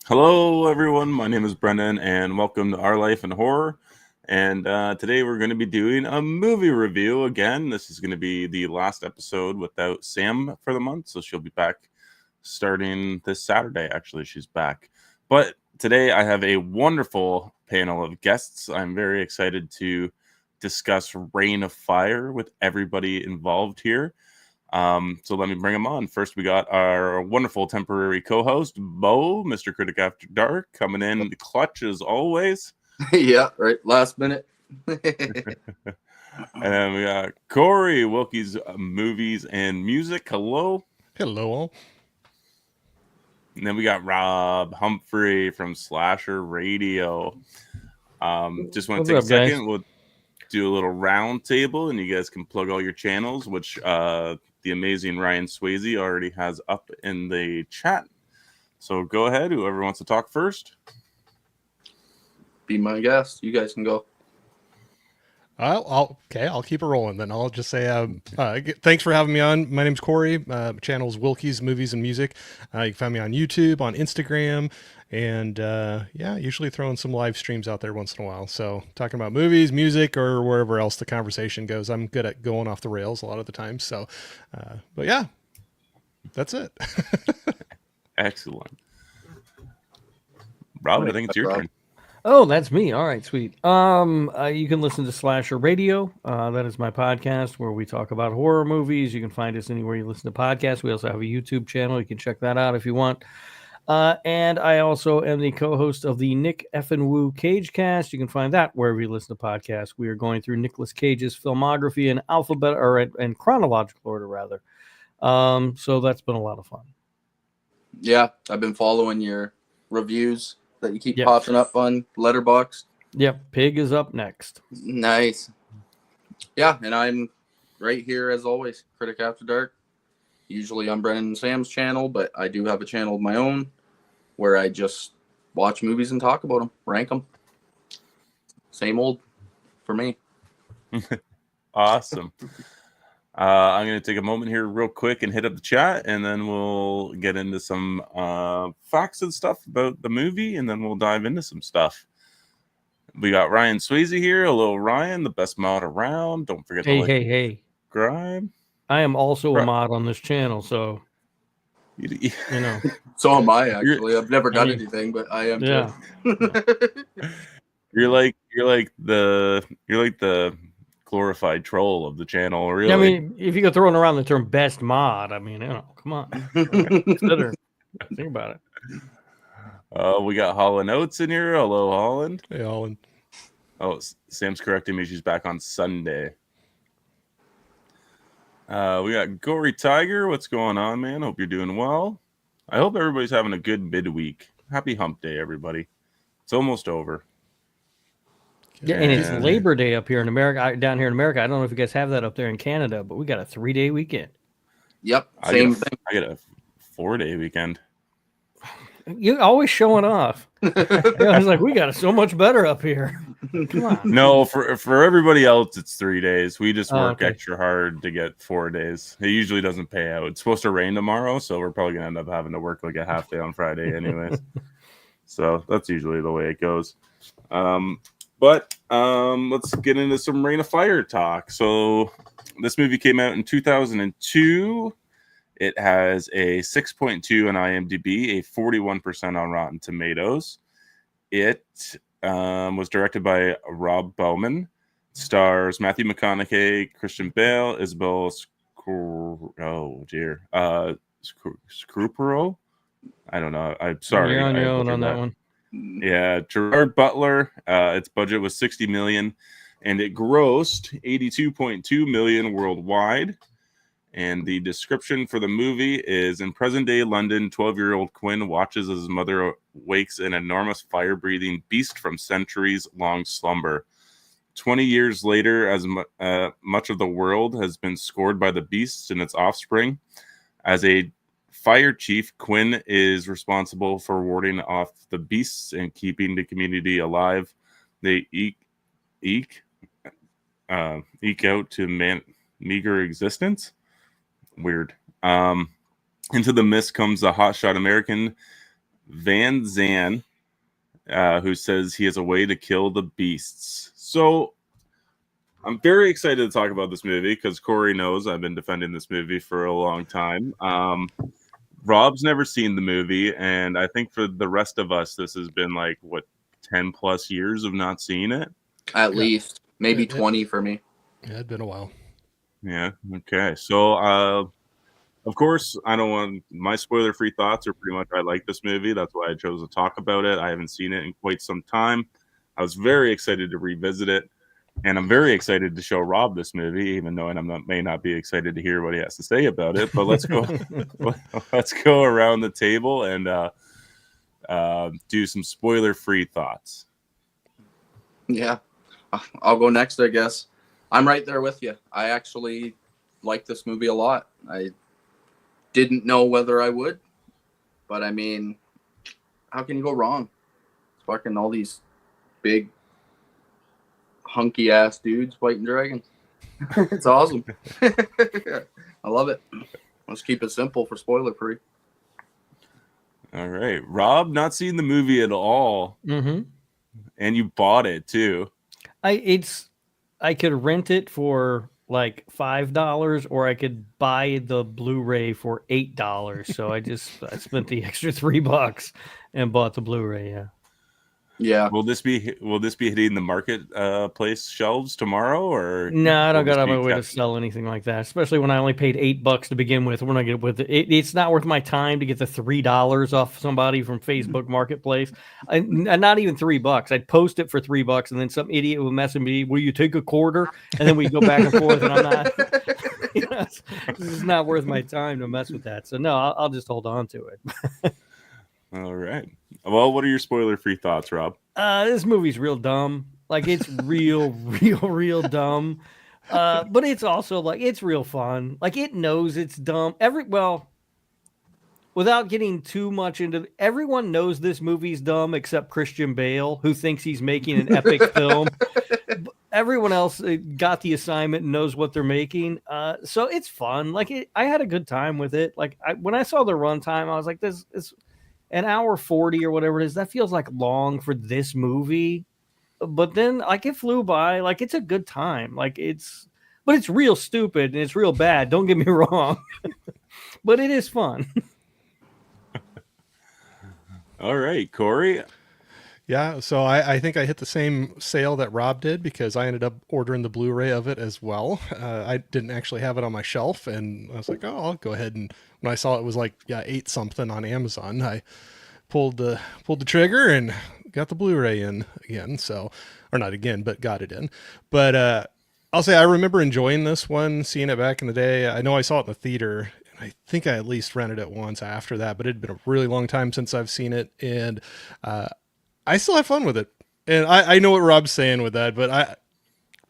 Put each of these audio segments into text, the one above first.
Hello, everyone. My name is Brendan, and welcome to Our Life in Horror. And today we're going to be doing a movie review again. This is going to be the last episode without Sam for the month, so she'll be back starting this Saturday. Actually, she's back. But today I have a wonderful panel of guests. I'm very excited to discuss Reign of Fire with everybody involved here. So let me bring them on. First, we got our wonderful temporary co-host, Beau, Mr. Critic After Dark, coming in clutch as always. Yeah, right. Last minute. And then we got Corey, Wilkie's Movies and Music. Hello. Hello, all. And then we got Rob Humphrey from Slasher Radio. Just want to take a second. Guys? We'll do a little round table, and you guys can plug all your channels, which the amazing Ryan Swayze already has up in the chat. So go ahead, whoever wants to talk first. Be my guest. You guys can go. I'll keep it rolling then. I'll just say thanks for having me on. My name's Corey. Channel is Wilkie's Movies and Music. You can find me on YouTube, on Instagram, and usually throwing some live streams out there once in a while. So talking about movies, music, or wherever else the conversation goes. I'm good at going off the rails a lot of the time. So, but yeah, that's it. Excellent. Rob, I think it's your turn. Oh, that's me. All right, sweet. You can listen to Slasher Radio. That is my podcast where we talk about horror movies. You can find us anywhere you listen to podcasts. We also have a YouTube channel. You can check that out if you want. And I also am the co-host of the Nick Effin Woo Cage Cast. You can find that wherever you listen to podcasts. We are going through Nicolas Cage's filmography in alphabet or in chronological order, rather. So that's been a lot of fun. Yeah, I've been following your reviews that you keep popping up on Letterboxd. Yep, Pig is up next. Nice. Yeah, and I'm right here as always, Critic After Dark. Usually on Brennan and Sam's channel, but I do have a channel of my own where I just watch movies and talk about them, rank them. Same old for me. Awesome. I'm going to take a moment here real quick and hit up the chat, and then we'll get into some facts and stuff about the movie, and then we'll dive into some stuff. We got Ryan Swayze here. Hello, Ryan, the best mod around. Don't forget to subscribe. I am also a mod on this channel, so you know. So am I, actually. I've never done anything, but I am too. You're like the glorified troll of the channel, really. I mean, if you go throwing around the term best mod, I mean, come on. Consider. Think about it. We got Holland Oates in here. Hello, Holland. Hey, Holland. Oh, Sam's correcting me. She's back on Sunday. We got Gory Tiger. What's going on, man? Hope you're doing well. I hope everybody's having a good midweek. Happy Hump Day, everybody. It's almost over. Yeah, and it's Labor Day up here in America. Down here in America, I don't know if you guys have that up there in Canada, but we got a 3-day weekend. Yep, same thing. I get a 4-day weekend. You're always showing off. I was like, we got it so much better up here. Come on. No, for everybody else, it's 3 days. We just work extra hard to get 4 days. It usually doesn't pay out. It's supposed to rain tomorrow, so we're probably going to end up having to work like a half day on Friday anyways. So that's usually the way it goes. But let's get into some Reign of Fire talk. So this movie came out in 2002. It has a 6.2 on IMDb, a 41% on Rotten Tomatoes. It was directed by Rob Bowman. Stars Matthew McConaughey, Christian Bale, Isabel Scrupero. I don't know. I'm sorry. You're on your own on that one. Yeah, Gerard Butler. Its budget was $60 million, and it grossed $82.2 million worldwide. And the description for the movie is: in present-day London, 12-year-old Quinn watches as his mother wakes an enormous fire-breathing beast from centuries-long slumber. 20 years later, as much of the world has been scored by the beasts and its offspring, as a fire chief, Quinn is responsible for warding off the beasts and keeping the community alive. They eke out to meager existence. Weird. Into the mist comes the hotshot American Van Zan, who says he has a way to kill the beasts. So I'm very excited to talk about this movie because Corey knows I've been defending this movie for a long time. Rob's never seen the movie, and I think for the rest of us, this has been like, 10 plus years of not seeing it? At least. Maybe 20 for me. Yeah, it'd been a while. Yeah, okay. So, of course, I don't want my spoiler-free thoughts are pretty much I like this movie. That's why I chose to talk about it. I haven't seen it in quite some time. I was very excited to revisit it, and I'm very excited to show Rob this movie, even though may not be excited to hear what he has to say about it. But let's go, let's go around the table and do some spoiler-free thoughts. Yeah. I'll go next, I guess. I'm right there with you. I actually like this movie a lot. I didn't know whether I would, but I mean, how can you go wrong? It's fucking all these big, hunky ass dudes fighting dragons. It's awesome. I love it. Let's keep it simple for spoiler free. All right. Rob, not seen the movie at all. Mm-hmm. And you bought it too. I could rent it for like $5, or I could buy the Blu-ray for $8. So I spent the extra $3 and bought the Blu-ray. Yeah. Yeah. Will this be hitting the marketplace shelves tomorrow, or No, I don't will got this on my be way to kept- sell anything like that. Especially when I only paid $8 to begin with. We're not get with it. It's not worth my time to get the $3 off somebody from Facebook Marketplace. Not even $3. I'd post it for $3, and then some idiot would message me, "Will you take a quarter?" And then we go back and forth, and I'm not. This is not worth my time to mess with that. So no, I'll just hold on to it. All right. Well, what are your spoiler-free thoughts, Rob? This movie's real dumb. Like, it's real dumb. But it's also like, it's real fun. Like, it knows it's dumb. Without getting too much into, everyone knows this movie's dumb except Christian Bale, who thinks he's making an epic film. Everyone else got the assignment and knows what they're making. So it's fun. Like, I had a good time with it. Like, when I saw the runtime, I was like, this is an hour 40 or whatever it is. That feels like long for this movie. But then, like, it flew by. Like, it's a good time. But it's real stupid and it's real bad. Don't get me wrong. But it is fun. All right, Corey. Yeah, so I think I hit the same sale that Rob did because I ended up ordering the Blu-ray of it as well. I didn't actually have it on my shelf, and I was like, oh, I'll go ahead. And when I saw it was like, yeah, 8 something on Amazon, I pulled the trigger and got the Blu-ray in again. So, or not again, but got it in. But I'll say I remember enjoying this one, seeing it back in the day. I know I saw it in the theater. I think I at least rented it once after that, but it had been a really long time since I've seen it, and I still have fun with it. And I know what Rob's saying with that, but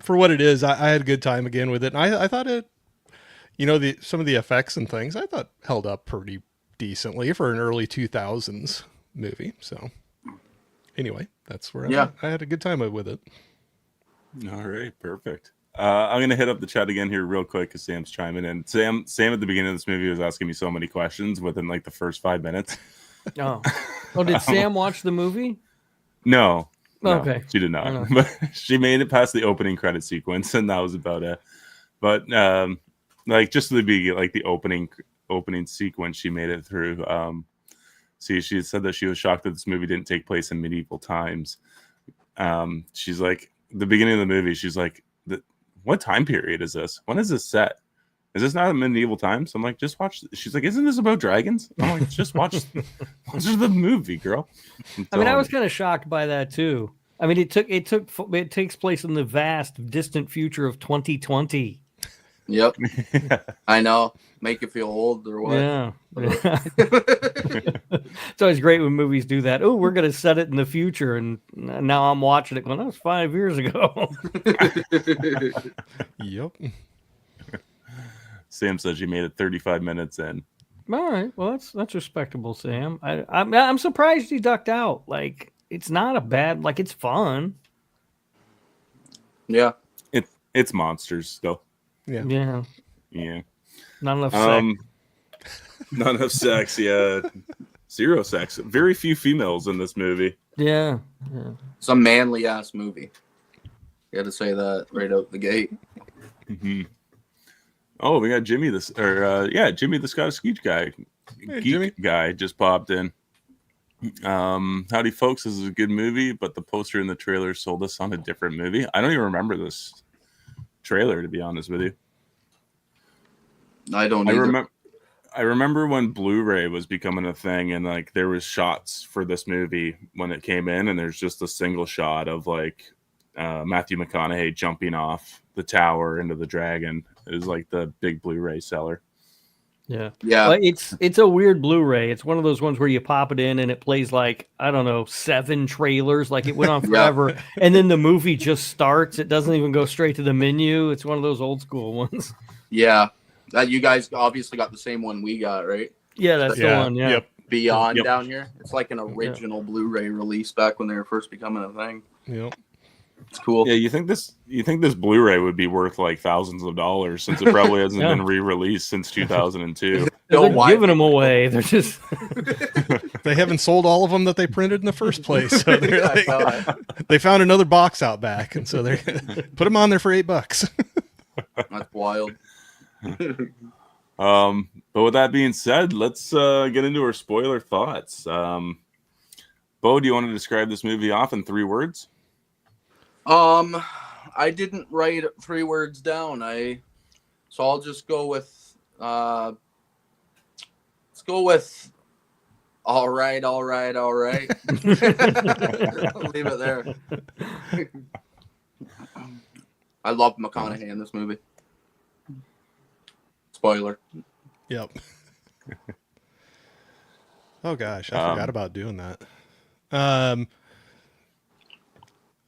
for what it is, I had a good time again with it. And I thought it, some of the effects and things I thought held up pretty decently for an early 2000s movie. So anyway, that's where I had a good time with it. All right, perfect. I'm going to hit up the chat again here real quick because Sam's chiming in. Sam at the beginning of this movie was asking me so many questions within like the first 5 minutes. Oh, did Sam watch the movie? No, okay, she did not. But she made it past the opening credit sequence, and that was about it. But like just to be like the opening sequence, she made it through. She said that she was shocked that this movie didn't take place in medieval times. She's like, the beginning of the movie, she's like, what time period is this? When is this set? Is this not in medieval times? I'm like, just watch. She's like, isn't this about dragons? I'm like, just watch the movie, girl. I mean, I was kind of shocked by that too. I mean, it takes place in the vast, distant future of 2020. Yep. I know. Make you feel old or what? Yeah. It's always great when movies do that. Oh, we're going to set it in the future. And now I'm watching it going, that was 5 years ago. Yep. Sam says she made it 35 minutes in. All right. Well, that's respectable, Sam. I'm surprised you ducked out. Like, it's not a bad, like, it's fun. Yeah. It's monsters though. Yeah. Not enough sex. Not enough sex. Yeah. Zero sex. Very few females in this movie. Yeah. It's a manly ass movie. You got to say that right out the gate. Mm-hmm. Oh, we got Jimmy Jimmy the Scottish Geek guy. Hey, Jimmy. Guy just popped in. Howdy, folks. This is a good movie, but the poster and the trailer sold us on a different movie. I don't even remember this trailer, to be honest with you. I don't either. I remember when Blu-ray was becoming a thing, and like there was shots for this movie when it came in, and there's just a single shot of like Matthew McConaughey jumping off the tower into the dragon. It was like the big Blu-ray seller. Yeah. Yeah. It's a weird Blu-ray. It's one of those ones where you pop it in and it plays like, I don't know, 7 trailers. Like it went on forever. And then the movie just starts. It doesn't even go straight to the menu. It's one of those old school ones. Yeah. You guys obviously got the same one we got, right? Yeah, that's the one. Yeah. Yep. Beyond down here. It's like an original Blu-ray release back when they were first becoming a thing. Yep. It's cool. Yeah, you think this Blu-ray would be worth like thousands of dollars since it probably hasn't been re-released since 2002. They're giving them away. They're just They haven't sold all of them that they printed in the first place. So they're they found another box out back, and so they put them on there for $8. That's wild. But with that being said, let's get into our spoiler thoughts. Beau, do you want to describe this movie off in 3 words? I didn't write 3 words down. So I'll just go with let's go with all right. I'll leave it there. I love McConaughey in this movie. Spoiler. Yep. Oh gosh, I forgot about doing that.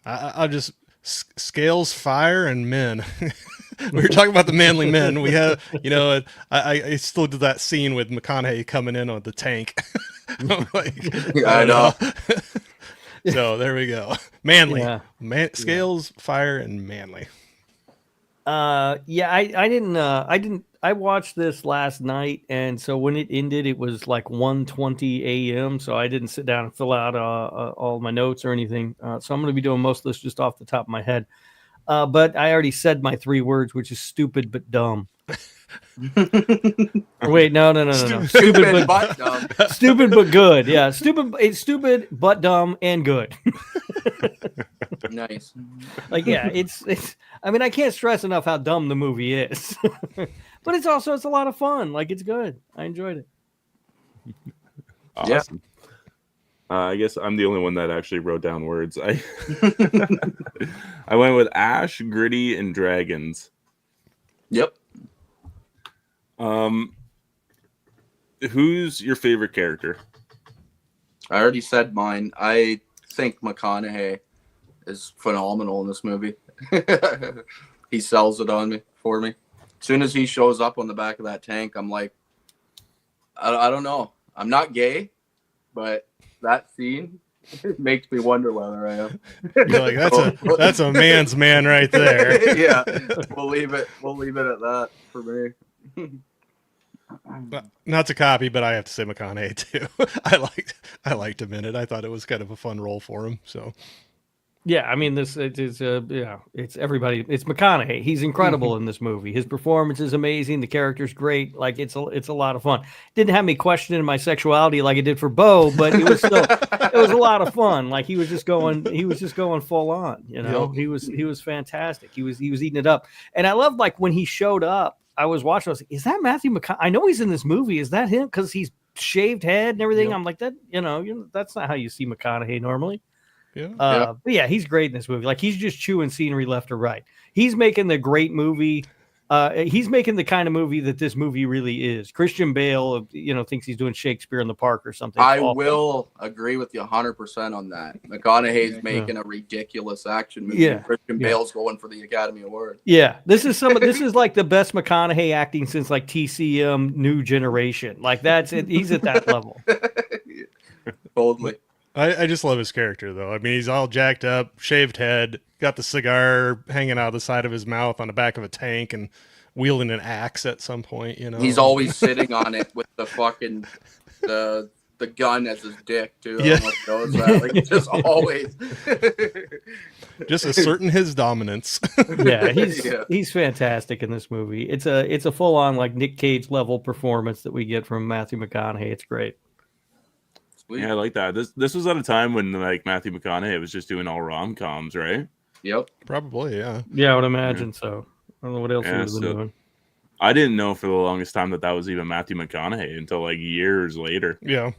I'll just scales, fire, and men. We were talking about the manly men. We have, I still did that scene with McConaughey coming in on the tank. I know. So there we go. Manly, scales, fire, and manly. I watched this last night, and so when it ended, it was like 1:20 a.m. So I didn't sit down and fill out all my notes or anything. So I'm going to be doing most of this just off the top of my head. But I already said my 3 words, which is stupid but dumb. Wait, no. Stupid but dumb. Stupid but good. Yeah, stupid but dumb and good. Nice. Like, yeah, it's. I mean, I can't stress enough how dumb the movie is, but it's a lot of fun. Like, it's good. I enjoyed it. Awesome. Yeah. I guess I'm the only one that actually wrote down words. I went with ash, gritty, and dragons. Yep. Who's your favorite character? I already said mine. I think McConaughey is phenomenal in this movie. He sells it for me. As soon as he shows up on the back of that tank, I'm like, I don't know. I'm not gay, but that scene makes me wonder whether I am. You're like, that's a man's man right there. Yeah, we'll leave it at that for me. Not to copy, but I have to say McConaughey too. I liked him in it. I thought it was kind of a fun role for him. So yeah, I mean it's everybody. It's McConaughey. He's incredible in this movie. His performance is amazing. The character's great. Like it's a lot of fun. Didn't have me questioning my sexuality like it did for Beau, but it was a lot of fun. Like he was just going full on. Yep. He was fantastic. He was eating it up. And I loved like when he showed up. I was watching. I was like, is that Matthew McConaughey? I know he's in this movie. Is that him? Because he's shaved head and everything. Yep. I'm like that. That's not how you see McConaughey normally. Yeah. But yeah, he's great in this movie. Like he's just chewing scenery left or right. He's making the great movie. He's making the kind of movie that this movie really is. Christian Bale, thinks he's doing Shakespeare in the Park or something. I will agree with you 100% on that. McConaughey's making a ridiculous action movie. Yeah. Christian Bale's going for the Academy Award. Yeah, this is like the best McConaughey acting since like TCM New Generation. Like that's it. He's at that level. Totally. I just love his character, though. I mean, he's all jacked up, shaved head, got the cigar hanging out of the side of his mouth on the back of a tank, and wielding an axe at some point. He's always sitting on it with the fucking the the gun as his dick too. Yeah. I don't know if he knows that. Like just always. Just asserting his dominance. Yeah, Yeah. he's fantastic in this movie. It's a full on like Nick Cage level performance that we get from Matthew McConaughey. It's great. Sweet. Yeah, I like that. This was at a time when like Matthew McConaughey was just doing all rom-coms, right? Yep. Probably, yeah. Yeah, I would imagine so. I don't know what else he Yeah, would have been so- doing. I didn't know for the longest time that was even Matthew McConaughey until like years later. Yeah.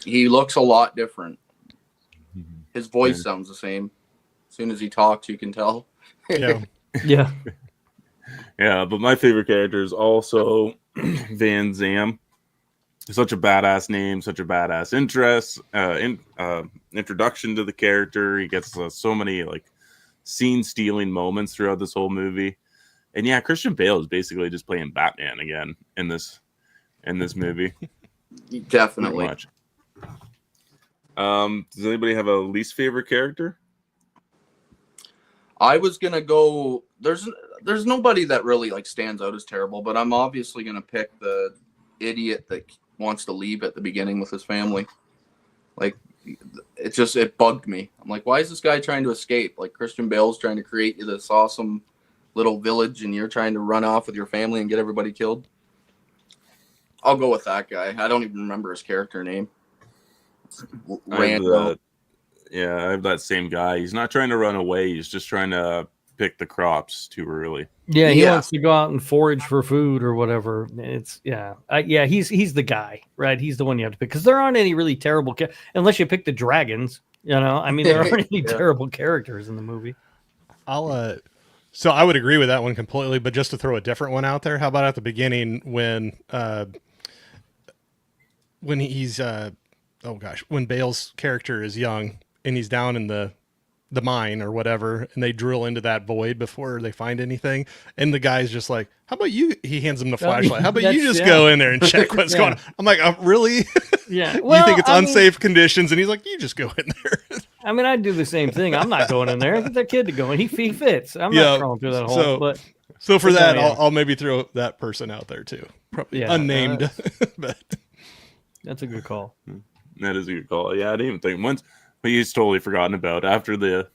He looks a lot different. His voice Yeah. sounds the same. As soon as he talks, you can tell. Yeah. Yeah. Yeah, but my favorite character is also Van Zam. Such a badass name, such a badass introduction to the character. He gets so many like scene-stealing moments throughout this whole movie. And yeah, Christian Bale is basically just playing Batman again in this movie. Definitely. Pretty much. Does anybody have a least favorite character? I was gonna go. There's nobody that really like stands out as terrible, but I'm obviously gonna pick the idiot that wants to leave at the beginning with his family. Like it bugged me. I'm like, why is this guy trying to escape? Like Christian Bale's trying to create this awesome little village, and you're trying to run off with your family and get everybody killed. I'll go with that guy. I don't even remember his character name. Randall. I have that same guy. He's not trying to run away. He's just trying to pick the crops too early. Yeah, he Yeah. wants to go out and forage for food or whatever. It's he's the guy, right? He's the one you have to pick because there aren't any really terrible unless you pick the dragons. You know, I mean, there aren't any Yeah. terrible characters in the movie. So I would agree with that one completely, but just to throw a different one out there, how about at the beginning when he's when Bale's character is young and he's down in the mine or whatever, and they drill into that void before they find anything, and the guy's just like, "How about you?" He hands him the flashlight. "How about you just go in there and check what's going on?" I'm like, "Really? Yeah, You think it's unsafe conditions?" And he's like, "You just go in there." I mean, I'd do the same thing. I'm not going in there. Get that kid to go in. He fits. I'm Yeah, not crawling through that hole. But So for But that, no, yeah. I'll maybe throw that person out there too. Probably Yeah, unnamed, but that's a good call. That is a good call. Yeah, I didn't even think once. But he's totally forgotten about after the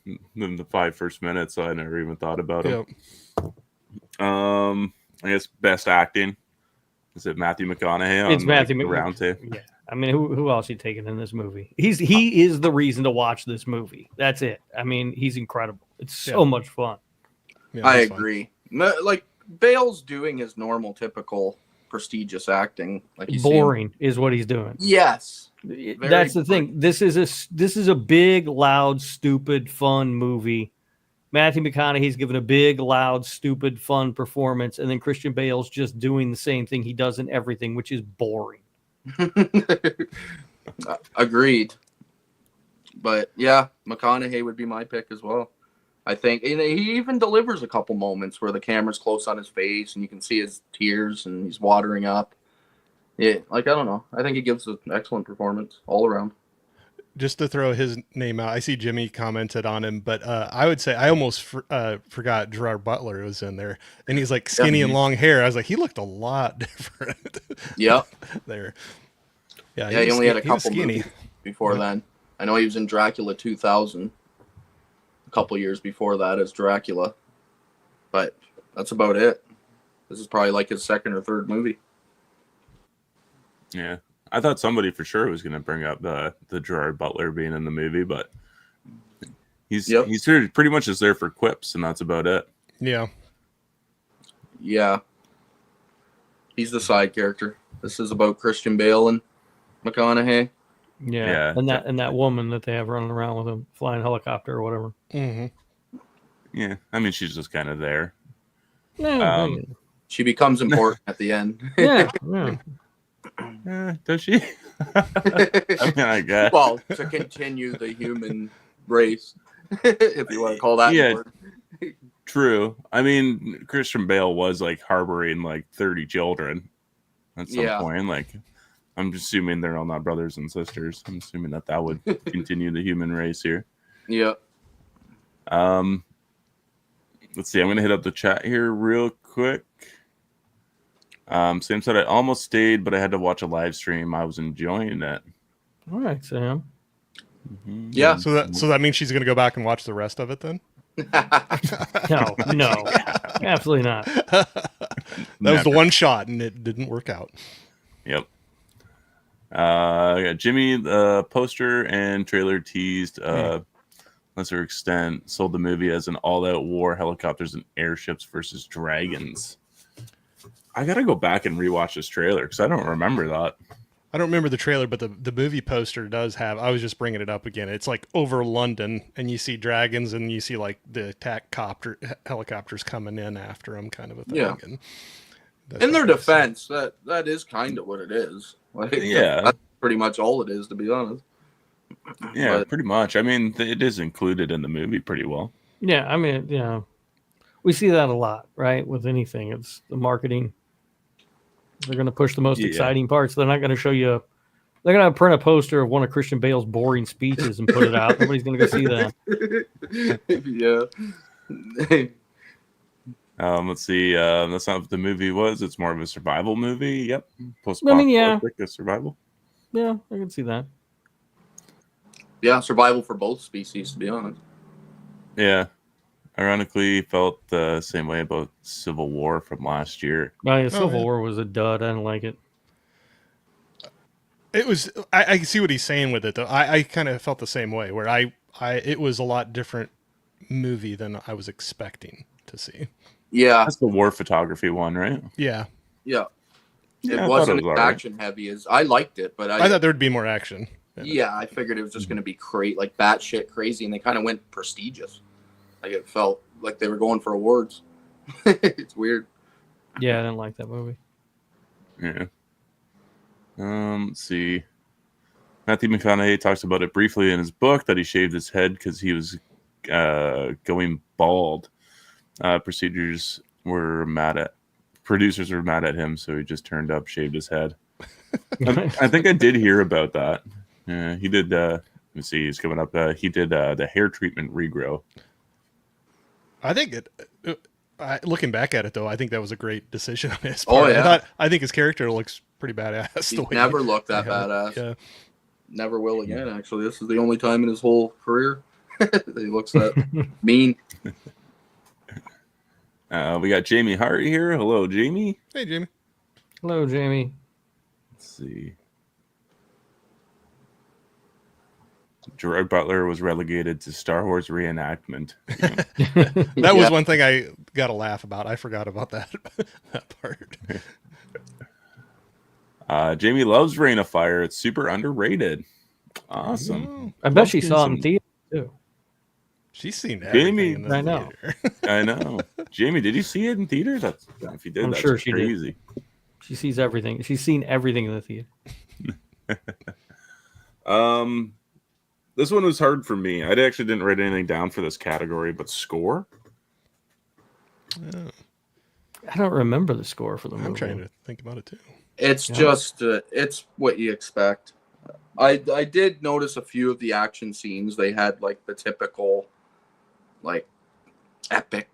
5 first minutes. So I never even thought about him. yep. I guess best acting is it Matthew McConaughey? It's Matthew the Mc- round table. Yeah, I mean, who else you taking in this movie? He is the reason to watch this movie. That's it. I mean, he's incredible. It's so much fun. Yeah, I that's fine. agree. No, like Bale's doing his normal, typical, prestigious acting. Like you Boring is what he's doing. See him. Yes. That's the thing. This is a big, loud, stupid, fun movie. Matthew McConaughey's given a big, loud, stupid, fun performance, and then Christian Bale's just doing the same thing he does in everything, which is boring. Agreed. But yeah, McConaughey would be my pick as well. I think and he even delivers a couple moments where the camera's close on his face and you can see his tears and he's watering up. Yeah, like I don't know. I think he gives an excellent performance all around. Just to throw his name out, I see Jimmy commented on him, but I would say I almost forgot Gerard Butler was in there, and he's like skinny and long hair. I was like, he looked a lot different. Yep. there. Yeah, he only had a he was couple movies before then. I know he was in Dracula 2000 a couple years before that as Dracula, but that's about it. This is probably like his second or third movie. Yeah, I thought somebody for sure was going to bring up the Gerard Butler being in the movie, but he's here pretty much just there for quips, and that's about it. Yeah. Yeah. He's the side character. This is about Christian Bale and McConaughey. Yeah. And that woman that they have running around with him, flying helicopter or whatever. Mm-hmm. Yeah, I mean, she's just kind of there. Yeah. She becomes important at the end. Yeah. Does she? I mean, I guess. Well, to continue the human race, if you want to call that. Yeah. True. I mean, Christian Bale was like harboring like 30 children at some point. Like, I'm assuming they're all not brothers and sisters. I'm assuming that would continue the human race here. Yeah. Let's see. I'm gonna hit up the chat here real quick. Sam said I almost stayed, but I had to watch a live stream. I was enjoying it. All right, Sam. Mhm. Yeah. So that means she's going to go back and watch the rest of it then? No, absolutely not. That was the Never. one shot, and it didn't work out. Yep. Jimmy, the poster and trailer teased, lesser extent, sold the movie as an all-out war, helicopters and airships versus dragons. I gotta go back and rewatch this trailer because I don't remember that. I don't remember the trailer, but the movie poster does have. I was just bringing it up again. It's like over London, and you see dragons, and you see like the attack helicopters coming in after them, kind of a thing. Yeah. And In their defense, that is kind of what it is. Like, Yeah. that's pretty much all it is, to be honest. Yeah, But- pretty much. I mean, it is included in the movie pretty well. Yeah, I mean, we see that a lot, right? With anything, it's the marketing. They're going to push the most Yeah. exciting parts. They're not going to show you. They're going to print a poster of one of Christian Bale's boring speeches and put it out. Nobody's going to go see that. Yeah. Let's see. That's not what the movie was. It's more of a survival movie. Yep. Post-apocalyptic survival. Yeah, I can see that. Yeah, survival for both species, to be honest. Yeah. Ironically, felt the same way about Civil War from last year. Civil yeah. War was a dud. I didn't like it. It was. I see what he's saying with it, though. I kind of felt the same way, where it was a lot different movie than I was expecting to see. Yeah, That's the war photography one, right? Yeah, yeah. Yeah, I It thought wasn't it was as alright. action heavy as I liked it, but I thought there would be more action. yeah, I figured it was just going to be like batshit crazy, and they kind of went prestigious. Like it felt like they were going for awards. It's weird. Yeah, I didn't like that movie. Yeah. Let's see. Matthew McConaughey talks about it briefly in his book that he shaved his head because he was going bald. Producers were mad at him, so he just turned up, shaved his head. I think I did hear about that. Yeah, he did. Let me see. He's coming up. He did the hair treatment regrow. I think looking back at it, though, I think that was a great decision on his Oh, part. yeah. I think his character looks pretty badass. He the way never looked that they have it. badass. Yeah. Never will again. Actually, this is the only time in his whole career that he looks that mean. We got Jamie Hart here. Hello, Jamie. Hey, Jamie. Hello, Jamie. Let's see. Gerard Butler was relegated to Star Wars reenactment. That was one thing I got to laugh about. I forgot about that part. Jamie loves Reign of Fire. It's super underrated. Awesome. Oh, I bet she Pumpkin saw it in some- theater too. she's seen everything Jamie, in the I know. theater. I know. Jamie, did you see it in theater? That's if you did, I'm that's sure she did. crazy. She sees everything. She's seen everything in the theater. This one was hard for me. I actually didn't write anything down for this category, but score. Oh, I don't remember the score for the movie. I'm trying to think about it too. It's Yeah. just it's what you expect. I did notice a few of the action scenes. They had like the typical like epic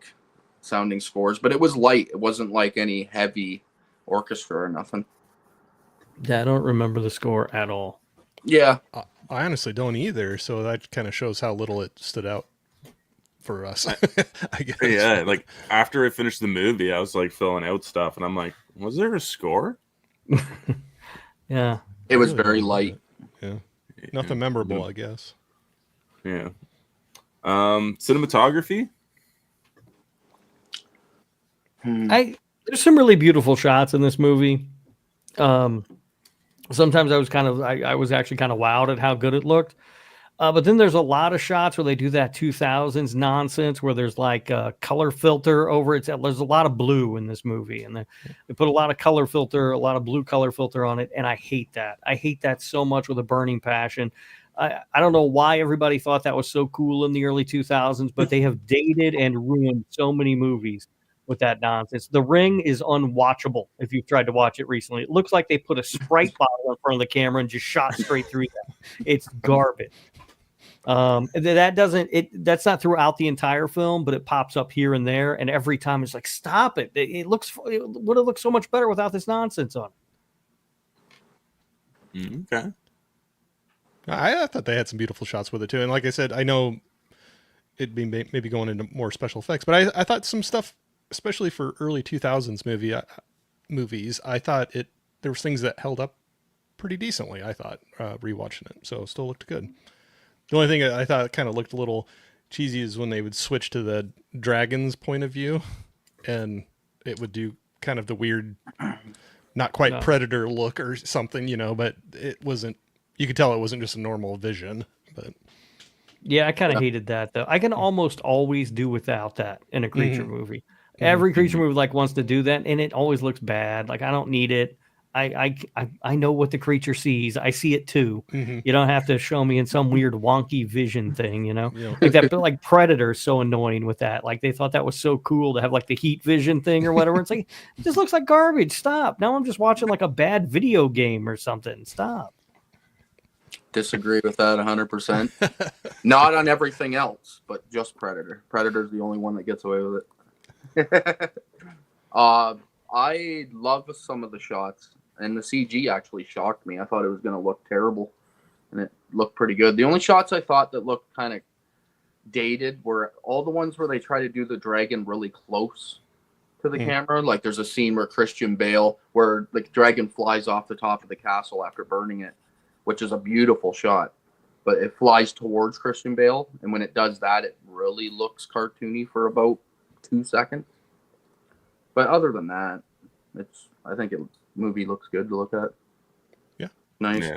sounding scores, but it was light. It wasn't like any heavy orchestra or nothing. Yeah, I don't remember the score at all. Yeah, I honestly don't either, so that kind of shows how little it stood out for us. I guess. Yeah, like after I finished the movie, I was like filling out stuff, and I'm like, was there a score? Yeah. it was Really very don't light. Yeah. Nothing memorable, I guess. Yeah. Cinematography. There's some really beautiful shots in this movie. Sometimes I was actually kind of wowed at how good it looked. But then there's a lot of shots where they do that 2000s nonsense where there's like a color filter over it. There's a lot of blue in this movie, and they put a lot of color filter, a lot of blue color filter on it, and I hate that. I hate that so much with a burning passion. I don't know why everybody thought that was so cool in the early 2000s, but they have dated and ruined so many movies with that nonsense. The Ring is unwatchable if you've tried to watch it recently. It looks like they put a Sprite bottle in front of the camera and just shot straight through that. It's garbage. That's not throughout the entire film, but it pops up here and there, and every time it's like, stop it. It would have looked so much better without this nonsense on it. Okay. I thought they had some beautiful shots with it too. And like I said, I know it'd be maybe going into more special effects, but I thought some stuff, especially for early 2000s movies, I thought there was things that held up pretty decently. I thought rewatching it, so it still looked good. The only thing I thought kind of looked a little cheesy is when they would switch to the dragon's point of view, and it would do kind of the weird, not quite No. Predator look or something, but it wasn't. You could tell it wasn't just a normal vision, but. Yeah, I kind of hated that though. I can almost always do without that in a creature Mhm. movie. Every creature movie wants to do that, and it always looks bad. Like I don't need it. I know what the creature sees. I see it too. Mhm. You don't have to show me in some weird wonky vision thing. Yeah. Like that. But like Predator's so annoying with that. Like they thought that was so cool to have like the heat vision thing or whatever. It's like it just looks like garbage. Stop. Now I'm just watching like a bad video game or something. Stop. Disagree with that 100%. Not on everything else, but just Predator. Predator's the only one that gets away with it. I love some of the shots, and the CG actually shocked me. I thought it was going to look terrible, and it looked pretty good. The only shots I thought that looked kind of dated were all the ones where they try to do the dragon really close to the camera. Like there's a scene where Christian Bale, where the dragon flies off the top of the castle after burning it, which is a beautiful shot, but it flies towards Christian Bale, and when it does that, it really looks cartoony for about 2 seconds. But other than that, I think movie looks good to look at. Yeah. Nice.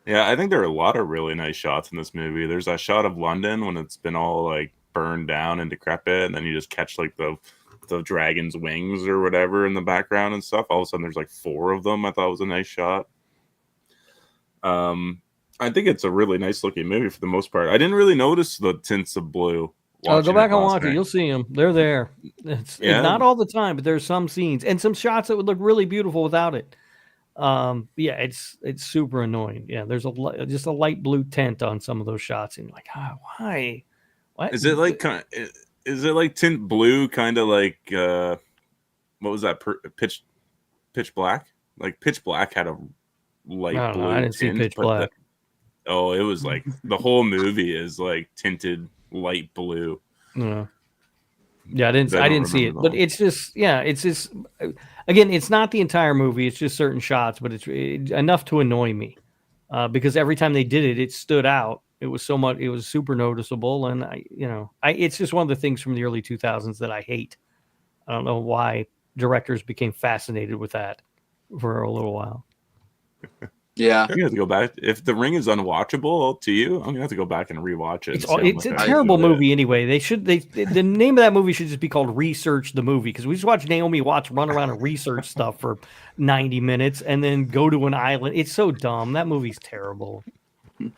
Yeah, I think there are a lot of really nice shots in this movie. There's that shot of London when it's been all like burned down and decrepit, and then you just catch like the dragon's wings or whatever in the background and stuff. All of a sudden there's like 4 of them. I thought it was a nice shot. I think it's a really nice looking movie for the most part. I didn't really notice the tints of blue. Oh, go back and watch night. it. You'll see them. They're there. It's not all the time, but there's some scenes and some shots that would look really beautiful without it. Yeah, it's super annoying. Yeah, there's just a light blue tint on some of those shots, and you're like, why? What Is it like is it like tint blue, kind of like what was that? Pitch Black? Like Pitch Black had a light blue. I didn't see tint, Pitch Black. It was like the whole movie is like tinted light blue. Yeah, I didn't see it, but it's just again, it's not the entire movie. It's just certain shots, but it's enough to annoy me because every time they did it, it stood out. It was super noticeable, and it's just one of the things from the early 2000s that I hate. I don't know why directors became fascinated with that for a little while. Yeah, you have to go back. If The Ring is unwatchable to you, I'm gonna have to go back and rewatch it. It's a terrible movie anyway. The name of that movie should just be called Research the Movie, because we just watch Naomi Watts run around and research stuff for 90 minutes and then go to an island. It's so dumb. That movie's terrible. I'm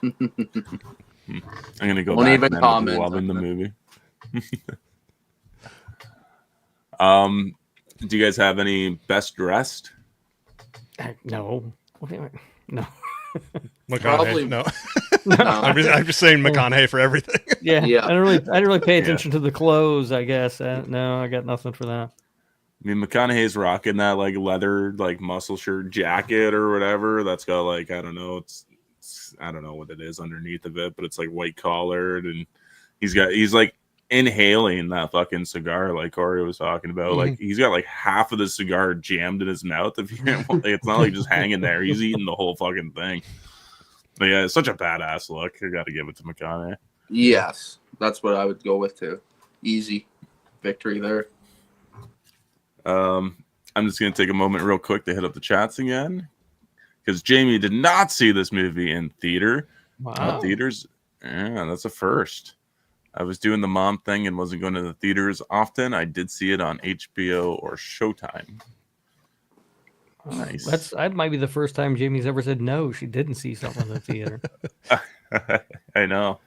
gonna go Won't back even and comment loving the on movie. Do you guys have any best dressed? No. No. McConaughey. Probably- No. No. I'm just saying McConaughey for everything. Yeah. Yeah. I didn't really pay attention to the clothes, I guess. No, I got nothing for that. I mean, McConaughey's rocking that like leather, like muscle shirt jacket or whatever. That's got like, I don't know, I don't know what it is underneath of it, but it's like white collared, and he's like inhaling that fucking cigar like Corey was talking about. Mm-hmm. Like he's got like half of the cigar jammed in his mouth. If you like, it's not like just hanging there. He's eating the whole fucking thing. But yeah, it's such a badass look. I got to give it to McConaughey. Yes, that's what I would go with too. Easy victory there. I'm just gonna take a moment real quick to hit up the chats again, because Jamie did not see this movie in theater. Wow. Theaters, yeah, that's a first. I was doing the mom thing and wasn't going to the theaters often. I did see it on HBO or Showtime. Nice. That might be the first time Jamie's ever said no. She didn't see something in the theater. I know.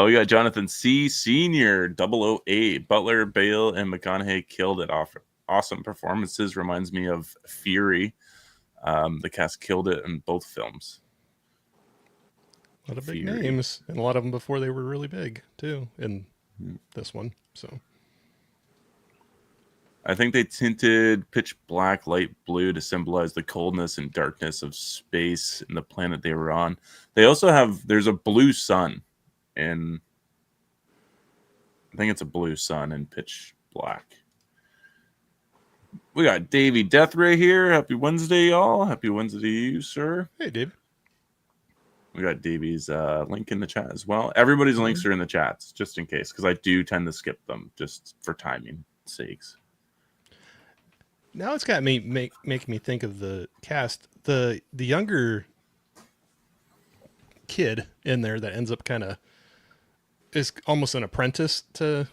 We got Jonathan C. Senior 008. Butler, Bale, and McConaughey killed it off. Awesome performances. Reminds me of Fury. The cast killed it in both films. A lot of big Fury. names, and a lot of them before they were really big too in this one. So I think they tinted pitch black light blue to symbolize the coldness and darkness of space and the planet they were on. They also have, there's a blue sun, and I think it's a blue sun in pitch black. We got Davey Deathray here. Happy Wednesday, y'all. Happy Wednesday to you, sir. Hey, Dave. We got Davey's link in the chat as well. Everybody's links are in the chats, just in case, because I do tend to skip them just for timing sakes. Now it's got me making me think of the cast. The younger kid in there that ends up kind of is almost an apprentice to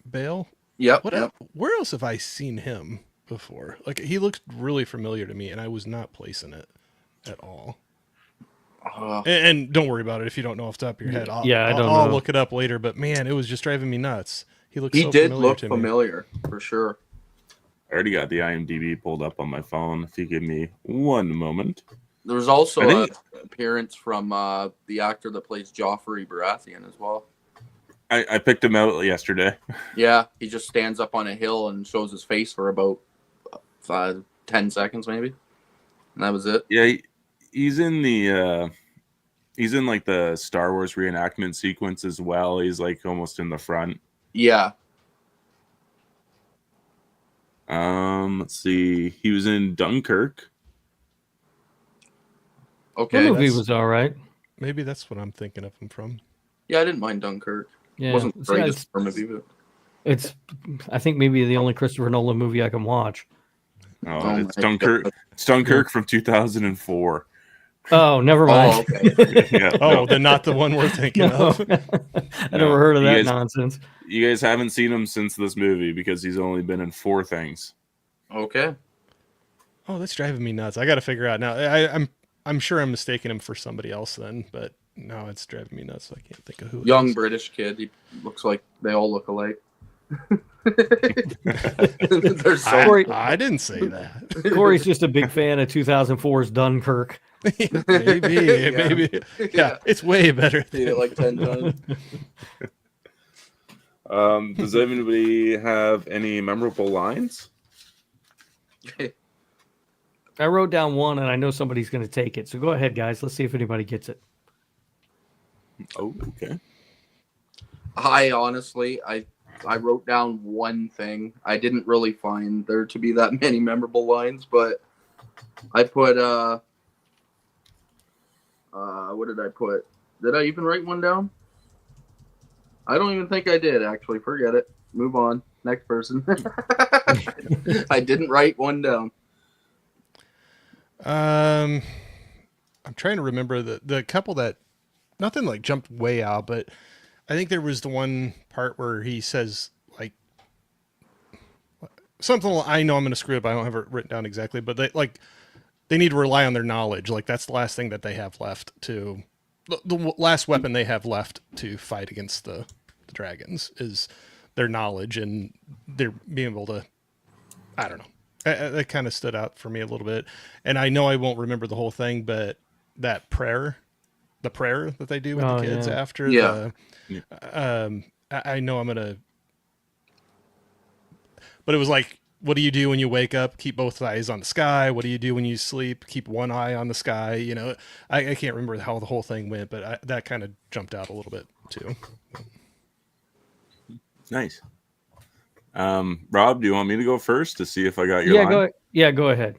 Beau. Yep. Where else have I seen him before? Like, he looks really familiar to me, and I was not placing it at all. And don't worry about it if you don't know off the top of your head. I'll look it up later. But man, it was just driving me nuts. He did look familiar for sure. I already got the IMDb pulled up on my phone. If you give me one moment. There was also an appearance from the actor that plays Joffrey Baratheon as well. I picked him out yesterday. Yeah, he just stands up on a hill and shows his face for about 10 seconds maybe. And that was it. Yeah, he's in the like the Star Wars reenactment sequence as well. He's like almost in the front. Yeah. Let's see. He was in Dunkirk. Okay. The movie was all right. Maybe that's what I'm thinking of him from. Yeah, I didn't mind Dunkirk. Yeah, it wasn't the greatest movie, but it's I think maybe the only Christopher Nolan movie I can watch. It's Dunkirk. God. It's Dunkirk from 2004. Oh, never mind. Oh, okay. Yeah, then not the one we're thinking of. I never heard of that nonsense. You guys haven't seen him since this movie because he's only been in 4 things. Okay. Oh, that's driving me nuts. I got to figure out now. I'm sure I'm mistaking him for somebody else then, but no, it's driving me nuts. So I can't think of who. Young British kid. He looks like they all look alike. I didn't say that. Corey's just a big fan of 2004's Dunkirk. maybe. Yeah, it's way better. Seen it like 10 times. Does anybody have any memorable lines? I wrote down one, and I know somebody's going to take it. So go ahead, guys. Let's see if anybody gets it. Oh, okay. I honestly, I wrote down one thing. I didn't really find there to be that many memorable lines, but I put what did I put? Did I even write one down? I don't even think I did, actually. Forget it. Move on. Next person. I didn't write one down. I'm trying to remember the couple that nothing like jumped way out, but I think there was the one part where he says like something. I know I'm going to screw up. I don't have it written down exactly, but they need to rely on their knowledge. Like that's the last thing that they have left to the last weapon they have left to fight against the dragons is their knowledge, and they're being able to, I don't know. That kind of stood out for me a little bit. And I know I won't remember the whole thing, but that prayer, the prayer that they do with the kids after I know I'm going to, but it was like, what do you do when you wake up? Keep both eyes on the sky. What do you do when you sleep? Keep one eye on the sky. You know, I can't remember how the whole thing went, but that kind of jumped out a little bit too. Nice. Rob, do you want me to go first to see if I got your line? Go ahead.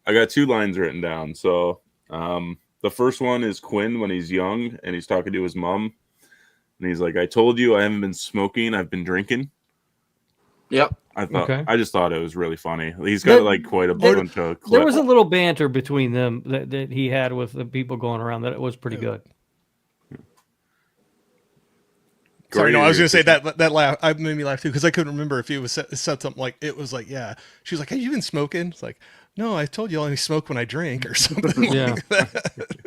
I got 2 lines written down. So the first one is Quinn when he's young and he's talking to his mom. And he's like, I told you I haven't been smoking. I've been drinking. Yep. I just thought it was really funny. He's got quite a bunch of clips. There was a little banter between them that he had with the people going around that it was pretty good. Sorry, no, I was going to say that laugh. I made me laugh too because I couldn't remember if he was said something like it was like, yeah. She was like, "Have you been smoking?" It's like, "No, I told you I only smoke when I drink," or something like that.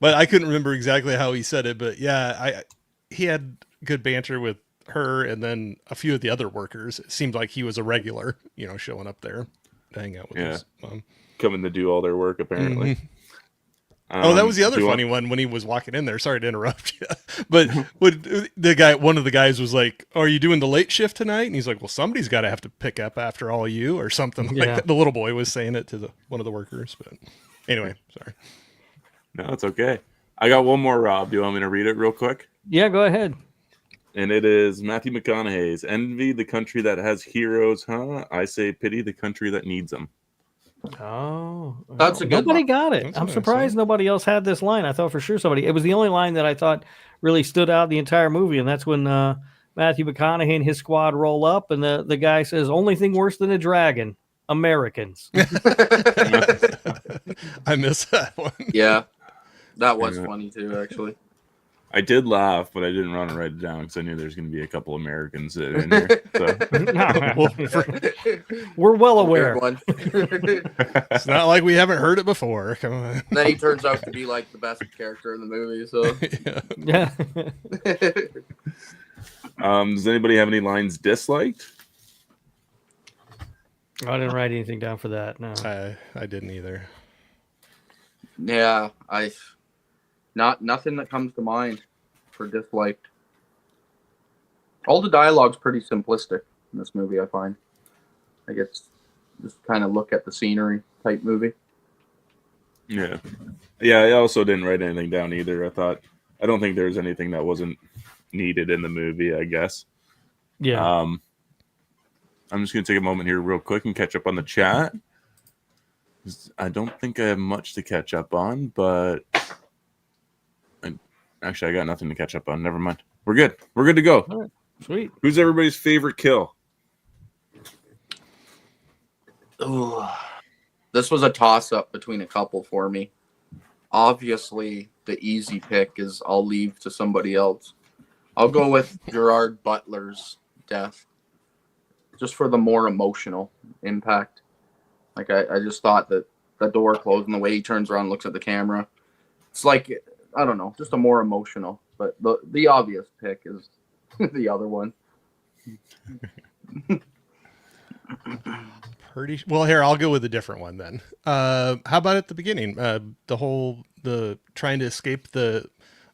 But I couldn't remember exactly how he said it. But yeah, he had good banter with her, and then a few of the other workers. It seemed like he was a regular, showing up there to hang out with his mom, coming to do all their work apparently. Oh, that was the other do you funny one when he was walking in there. Sorry to interrupt you, but one of the guys was like, "Are you doing the late shift tonight?" And he's like, "Well, somebody's got to have to pick up after all of you, or something like Yeah. that." The little boy was saying it to one of the workers, but anyway, sorry. No, it's okay. I got one more, Rob. Do you want me to read it real quick? Yeah, go ahead. And it is Matthew McConaughey's "Envy the country that has heroes, huh? I say pity the country that needs them." Oh, That's a good nobody one. got it. That's I'm nice, surprised yeah. nobody else had this line. I thought for sure somebody. It was the only line that I thought really stood out in the entire movie, and that's when Matthew McConaughey and his squad roll up, and the guy says, "Only thing worse than a dragon, Americans." I miss that one. Yeah, that was Yeah. funny too, actually. I did laugh, but I didn't want to write it down because I knew there's going to be a couple Americans in here. So. We're well Good aware. one. It's not like we haven't heard it before. Come on. Then he turns out to be like the best character in the movie. So, Yeah. Yeah. Does anybody have any lines disliked? I didn't write anything down for that. No. I didn't either. yeah, nothing that comes to mind for disliked. All the dialogue's pretty simplistic in this movie, I find. I guess just kind of look at the scenery type movie. Yeah. Yeah, I also didn't write anything down either. I don't think there was anything that wasn't needed in the movie, I guess. Yeah. I'm just going to take a moment here real quick and catch up on the chat. I don't think I have much to catch up on, but actually, I got nothing to catch up on. Never mind. We're good. We're good to go. All right. Sweet. Who's everybody's favorite kill? Ooh. This was a toss-up between a couple for me. Obviously, the easy pick is I'll leave to somebody else. I'll go with Gerard Butler's death, just for the more emotional impact. Like, I just thought that the door closed and the way he turns around and looks at the camera. It's like, I don't know, just a more emotional. But the obvious pick is the other one. Pretty well. Here, I'll go with a different one then. How about at the beginning? The trying to escape the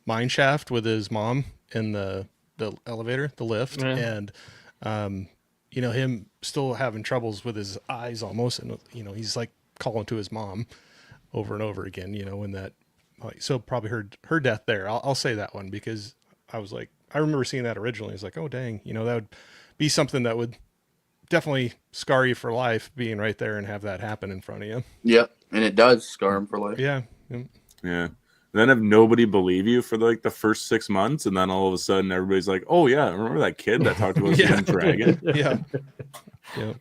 mine shaft with his mom in the elevator, the lift, Yeah. and him still having troubles with his eyes almost, and he's like calling to his mom over and over again. When that, so probably her death there. I'll say that one because I was like, I remember seeing that originally. It's like, oh dang, that would be something that would definitely scar you for life, being right there and have that happen in front of you. Yep, and it does scar him for life. Yeah. Yeah. Then if nobody believe you for like the first 6 months, and then all of a sudden everybody's like, "Oh yeah, remember that kid that talked to us Yeah. in Dragon?" Yeah. Yeah.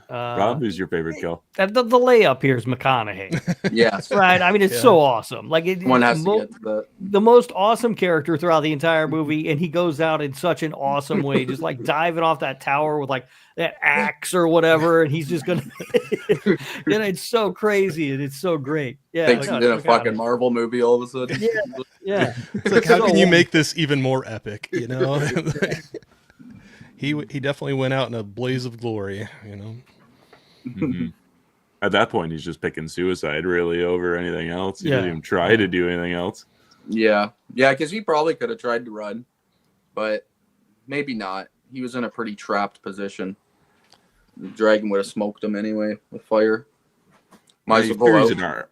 Rob, who's your favorite kill? The layup here is McConaughey. Yes. Right. I mean, it's Yeah. so awesome. Like One has to get to that. the most awesome character throughout the entire movie, and he goes out in such an awesome way, just like diving off that tower with like that axe or whatever, and he's just gonna. And it's so crazy, and it's so great. Yeah, Thinks no, he's in a it's fucking McConaughey. Marvel movie all of a sudden. Yeah, It's like, how So can you awesome. make this even more epic? He definitely went out in a blaze of glory. Mhm. At that point, he's just picking suicide really over anything else. He Yeah. didn't even try to do anything else. Yeah, because he probably could have tried to run, but maybe not. He was in a pretty trapped position. The dragon would have smoked him anyway with fire. Might He as well carries pull an out. arm.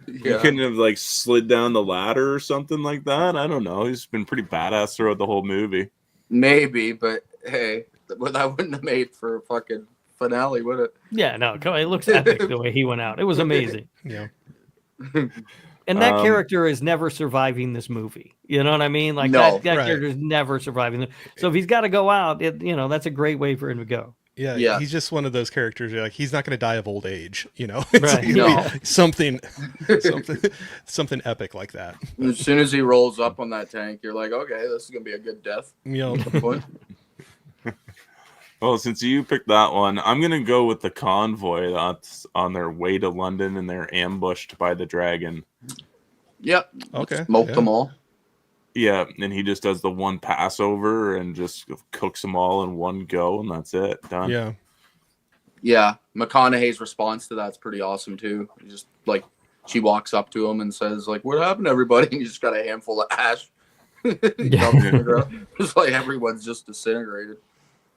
He Yeah, couldn't have like slid down the ladder or something like that. I don't know. He's been pretty badass throughout the whole movie. maybe, but hey, that wouldn't have made for a fucking finale, would it? Yeah, no, come on, it looks epic the way he went out. It was amazing. Yeah. And that Um, character is never surviving this movie. You know what I mean? Like No, that right. character is never surviving. So if he's got to go out, that's a great way for him to go. Yeah, Yeah. he's just one of those characters. You're like, he's not going to die of old age, It's Right. gonna No. be something epic like that. As soon as he rolls up on that tank, you're like, okay, this is gonna be a good death. Point. Well, since you picked that one, I'm gonna go with the convoy that's on their way to London and they're ambushed by the dragon. Yep. Okay, Smoked yeah. them all. Yeah, and he just does the one Passover and just cooks them all in one go, and that's it. Done. Yeah, Yeah, McConaughey's response to that's pretty awesome too. He just like she walks up to him and says, like, "What happened to everybody?" And he just got a handful of ash. It's like everyone's just disintegrated.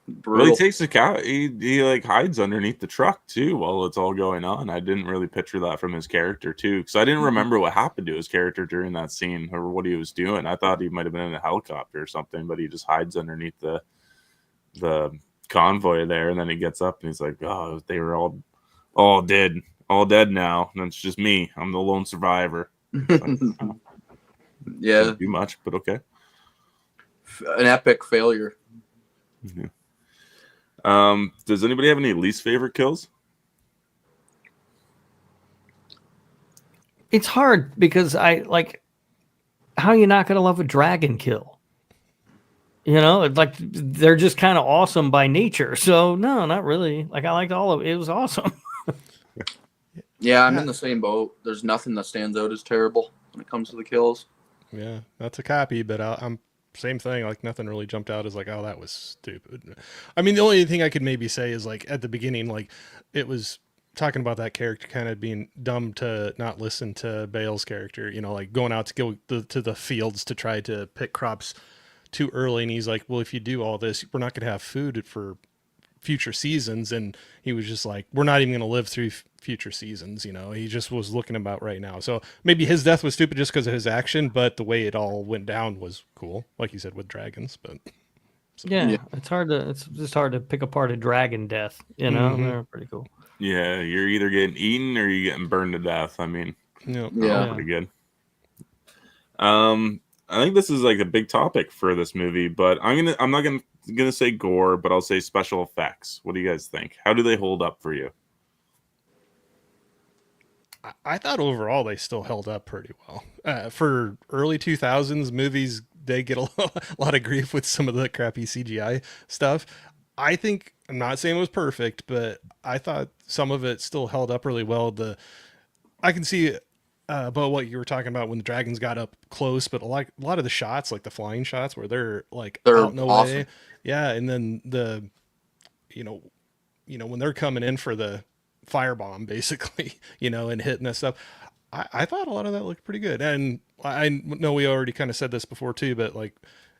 Brutal. Well, he takes the cow. He like hides underneath the truck too while it's all going on. I didn't really picture that from his character too, because I didn't remember what happened to his character during that scene or what he was doing. I thought he might have been in a helicopter or something, but he just hides underneath the convoy there, and then he gets up and he's like, "Oh, they were all dead now, and it's just me. I'm the lone survivor." Like, yeah, didn't do much, but okay. An epic failure. Yeah. Does anybody have any least favorite kills? It's hard because I like how you're not gonna love a dragon kill. You know, it's like they're just kind of awesome by nature. So no, not really. Like I liked all of it. It was awesome. Yeah, I'm in the same boat. There's nothing that stands out as terrible when it comes to the kills. Yeah, that's a copy, but I'm same thing. Like nothing really jumped out as like, oh, that was stupid. I mean, the only thing I could maybe say is like at the beginning, like it was talking about that character kind of being dumb to not listen to Bale's character. You know, like going out to go to the fields to try to pick crops too early, and he's like, well, if you do all this, we're not going to have food for future seasons. And he was just like, we're not even going to live through future seasons. You know, he just was looking about right now. So maybe his death was stupid just because of his action, but the way it all went down was cool, like you said, with dragons. But so. Yeah, it's just hard to pick apart a dragon death. You know, they're pretty cool. Yeah, you're either getting eaten or you're getting burned to death. I mean, Yeah. pretty good. I think this is like a big topic for this movie, but I'm not gonna say gore, but I'll say special effects. What do you guys think? How do they hold up for you? I thought overall they still held up pretty well. For early 2000s movies, they get a lot of grief with some of the crappy CGI stuff. I think, I'm not saying it was perfect, but I thought some of it still held up really well. I can see, Beau, what you were talking about when the dragons got up close, but a lot of the shots, like the flying shots, where they're out in the awesome. way, yeah, and then you know when they're coming in for the firebomb, basically, and hitting that stuff. I thought a lot of that looked pretty good, and I know we already kind of said this before too, but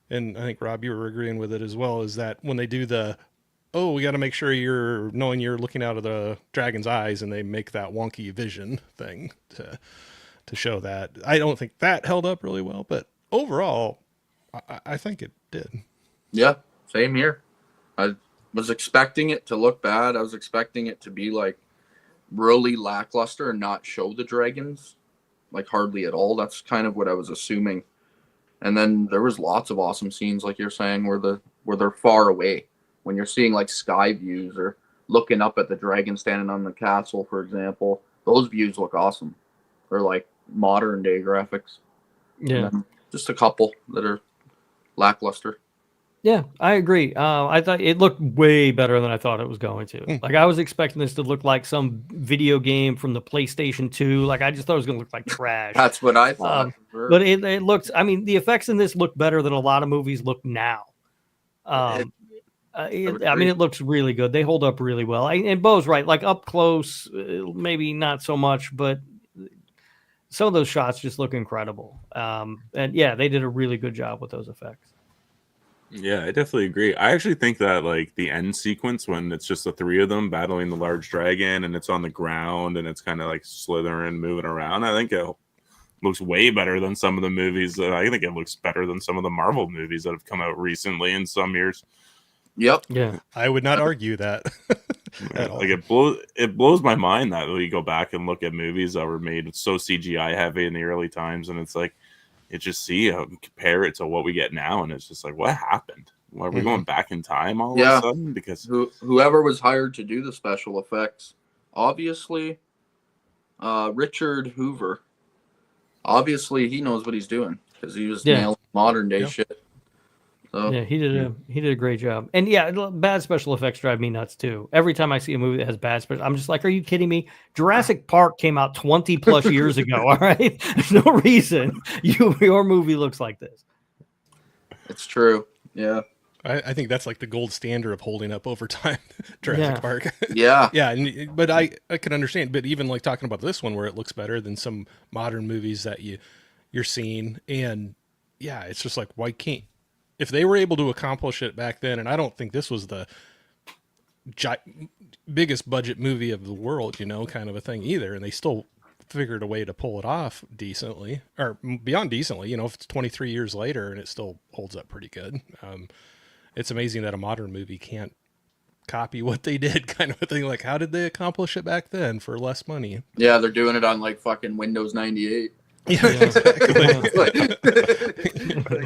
and I think Rob, you were agreeing with it as well, is that when they do we got to make sure you're looking out of the dragon's eyes, and they make that wonky vision thing to show that. I don't think that held up really well, but overall, I think it did. Yeah, same here. I was expecting it to look bad. I was expecting it to be like really lackluster and not show the dragons like hardly at all. That's kind of what I was assuming. And then there was lots of awesome scenes, like you're saying, where they're far away. When you're seeing like sky views or looking up at the dragon standing on the castle, for example, those views look awesome. They're like modern day graphics. Yeah, just a couple that are lackluster. Yeah, I agree. I thought it looked way better than I thought it was going to. Like I was expecting this to look like some video game from the PlayStation 2. Like I just thought it was going to look like trash. That's what I thought. But it looks. I mean, the effects in this look better than a lot of movies look now. I mean, it looks really good. They hold up really well. And Beau's right. Like up close, maybe not so much, but some of those shots just look incredible. And yeah, they did a really good job with those effects. Yeah, I definitely agree. I actually think that like the end sequence when it's just the three of them battling the large dragon and it's on the ground and it's kind of like slithering, moving around, I think it looks way better than some of the movies. I think it looks better than some of the Marvel movies that have come out recently in some years. Yep. Yeah. I would not argue that. Like it blows my mind that we go back and look at movies that were made so CGI heavy in the early times, and it's like compare it to what we get now, and it's just like, what happened? Why are we going back in time all of a sudden? Because whoever was hired to do the special effects, obviously, Richard Hoover, obviously he knows what he's doing because he was nailing modern day shit. So, yeah, he did a great job. And yeah, bad special effects drive me nuts too. Every time I see a movie that has bad special, I'm just like, are you kidding me? Jurassic Park came out 20 plus years ago. All right, there's no reason your movie looks like this. It's true. Yeah, I think that's like the gold standard of holding up over time. Jurassic Yeah. Park. Yeah. Yeah, but I can understand. But even like talking about this one where it looks better than some modern movies that you're seeing, and yeah, it's just like why can't if they were able to accomplish it back then, and I don't think this was the biggest budget movie of the world, kind of a thing either, and they still figured a way to pull it off decently or beyond decently. If it's 23 years later and it still holds up pretty good. It's amazing that a modern movie can't copy what they did, kind of a thing. Like, how did they accomplish it back then for less money? Yeah, they're doing it on like fucking Windows 98. Yeah, exactly.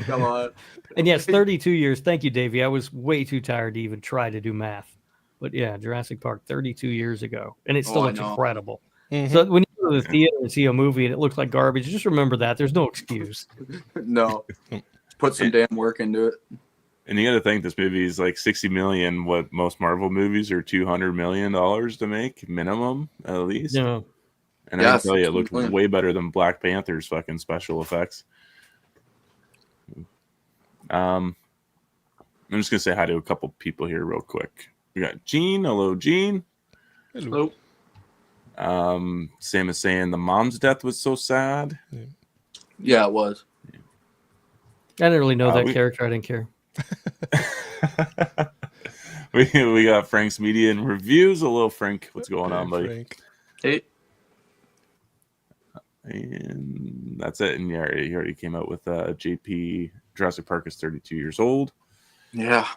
Come on. And yes, 32 years. Thank you, Davey. I was way too tired to even try to do math. But yeah, Jurassic Park 32 years ago. And it still I looks know. incredible. Mhm. So when you go to the theater and see a movie and it looks like garbage, just remember that. There's no excuse. No. Put some damn work into it. And you got to think this movie is like 60 million. What most Marvel movies are $200 million to make minimum, at least. Yeah. And I Yeah, can tell you, it 60 looked million. way better than Black Panther's fucking special effects. I'm just gonna say hi to a couple people here real quick. We got Gene. Hello, Gene. Hello. Sam is saying the mom's death was so sad. Yeah, it was. I didn't really know that we- character. I didn't care. we got Frank's Media and Reviews. Hello, Frank. What's going on, buddy? Frank. Hey. And that's it. And yeah, he already came out with JP. Jurassic Park is 32 years old. Yeah.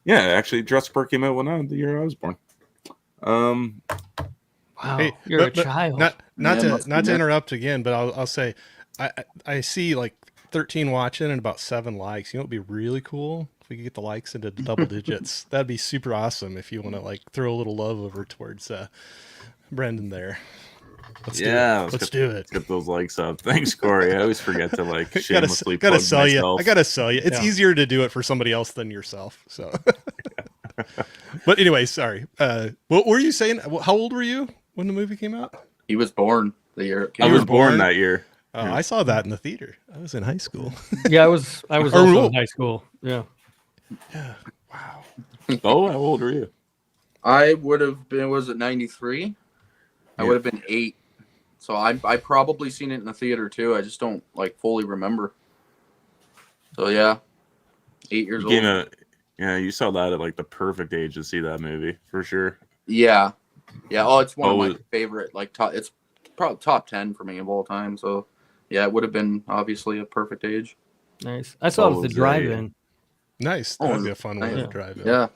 Yeah, actually, Jurassic Park came out the year I was born. Wow, Hey, you're but- a child. Not Yeah, must to be that. interrupt again, but I'll say I see like 13 watching and about 7 likes. You know, it'd be really cool if we could get the likes into double digits. That'd be super awesome. If you want to like throw a little love over towards Brendan there. Let's do it. Let's do it. Let's get those likes up. Thanks, Corey. I always forget to like shamelessly gotta plug sell myself. you. I gotta sell you. It's Yeah. easier to do it for somebody else than yourself. So, but anyway, sorry. What were you saying? How old were you when the movie came out? He was born the year it I came was out. born that year. I saw that in the theater. I was in high school. Yeah, I was Or also rule. in high school. Yeah. Yeah. Wow. Oh, how old are you? I would have been, was it 93? I Yeah. would have been 8. So I probably seen it in the theater too. I just don't like fully remember. So yeah, 8 years You old. came out, yeah, you saw that at like the perfect age to see that movie for sure. Yeah. Yeah. Oh, it's one of Oh, my favorite, like top, it's probably top 10 for me of all time. So yeah, it would have been obviously a perfect age. Nice. I saw it Oh, at the was drive-in. Nice. Oh, That'd be a fun one yeah. to drive in. Yeah.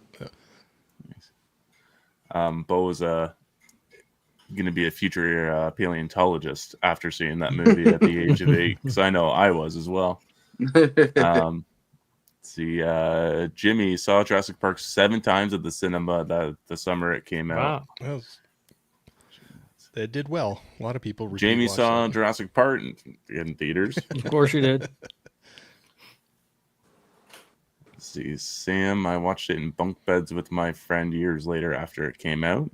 Beau was going to be a future paleontologist after seeing that movie at the age of 8, because I know I was as well. Let's see, Jimmy saw Jurassic Park 7 times at the cinema the summer it came out. Wow. They did well. A lot of people. repeat Jamie watched saw it. Jurassic Park in theaters. Of course you did. Let's see, Sam, I watched it in bunk beds with my friend years later after it came out.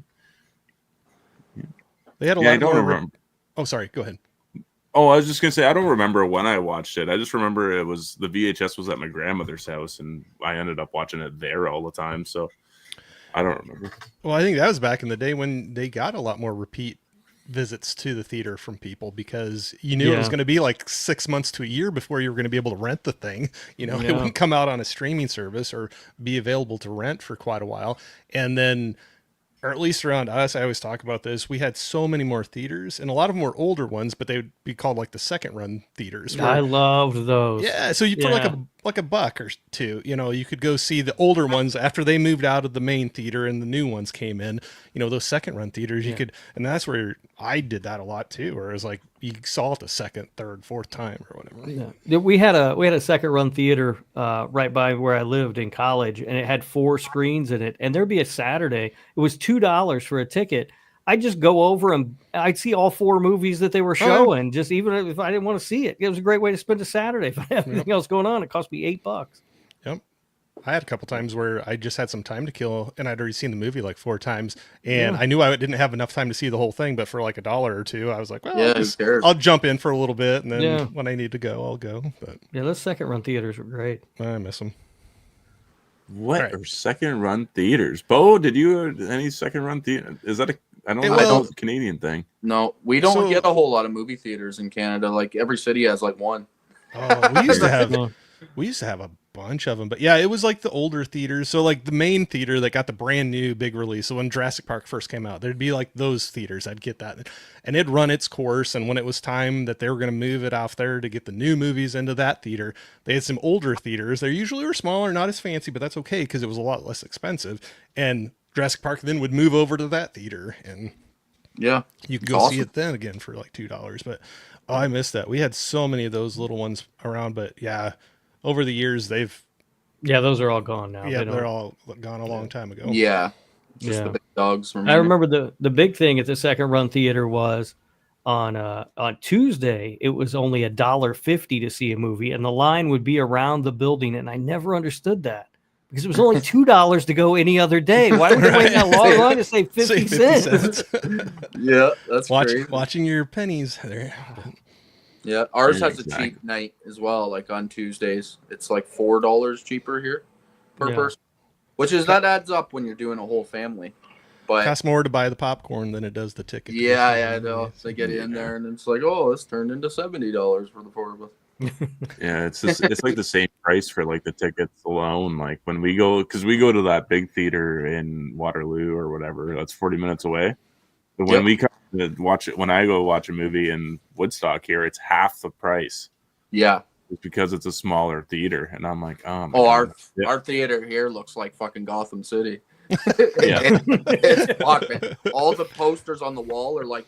They had a Yeah, I lot don't more. remember. Oh, sorry. Go ahead. Oh, I was just gonna say I don't remember when I watched it. I just remember it was the VHS was at my grandmother's house, and I ended up watching it there all the time. So I don't remember. Well, I think that was back in the day when they got a lot more repeat visits to the theater from people because you knew it was Yeah. going to be like 6 months to a year before you were going to be able to rent the thing. It Yeah. wouldn't come out on a streaming service or be available to rent for quite a while. And then, or at least around us, I always talk about this. We had so many more theaters, and a lot of them were older ones, but they would be called like the second run theaters. I where- loved those. yeah, so you for Yeah. like a buck or two, you could go see the older ones after they moved out of the main theater and the new ones came in. Those second run theaters, you Yeah. could, and that's where I did that a lot too. Where it was like you saw it the second, third, fourth time or whatever. Yeah. We had a second run theater right by where I lived in college, and it had 4 screens in it. And there'd be a Saturday. It was $2 for a ticket. I'd just go over and I'd see all 4 movies that they were showing. Just even if I didn't want to see it, it was a great way to spend a Saturday. If I had anything else going on, it cost me $8. Yep. I had a couple times where I just had some time to kill, and I'd already seen the movie like 4 times, and Yeah. I knew I didn't have enough time to see the whole thing. But for like $1 or $2, I was like, well, Yeah, who cares? I'll jump in for a little bit, and then Yeah. when I need to go, I'll go. But Yeah, those second run theaters were great. I miss them. What Right. are second run theaters? Beau, did you any second run theater? Is that I don't know. Well- It's a Canadian thing. No, we don't So- get a whole lot of movie theaters in Canada. Like every city has like one. Oh, we used to have No. a bunch of them, but yeah, it was like the older theaters. So like the main theater that got the brand new big release. So when Jurassic Park first came out, there'd be like those theaters. I'd get that, and it'd run its course. And when it was time that they were going to move it off there to get the new movies into that theater, they had some older theaters. They usually were smaller, not as fancy, but that's okay because it was a lot less expensive. And Jurassic Park then would move over to that theater, and Yeah. you could It's go see awesome. it then again for like $2. But oh, I missed that. We had so many of those little ones around, but yeah, over the years Yeah, those are all gone now. yeah, They don't- they're all gone a long time ago. Yeah. Just Yeah. the big dogs. I remember the big thing at the second run theater was on Tuesday. It was only $1.50 to see a movie, and the line would be around the building. And I never understood that because it was only $2 to go any other day. Why would they wait that long line to save 50 Say cents? Yeah, that's great. Watching your pennies there. Yeah, ours Yeah, has a exactly. cheap night as well. Like on Tuesdays, it's like $4 cheaper here per Yeah. person, which is that adds up when you're doing a whole family. But Costs more to buy the popcorn than it does the ticket. yeah, I know. They get in there and it's like, oh, this turned into $70 for the four of us. Yeah, it's like the same price for like the tickets alone. Like when we go, because we go to that big theater in Waterloo or whatever, that's 40 minutes away. But when Yep. we come to watch it, when I go watch a movie in Woodstock here, it's half the price. Yeah. It's because it's a smaller theater, and I'm like, oh my Oh, God. Yeah. our theater here looks like fucking Gotham City. Yeah. It's fucked, man. All the posters on the wall are like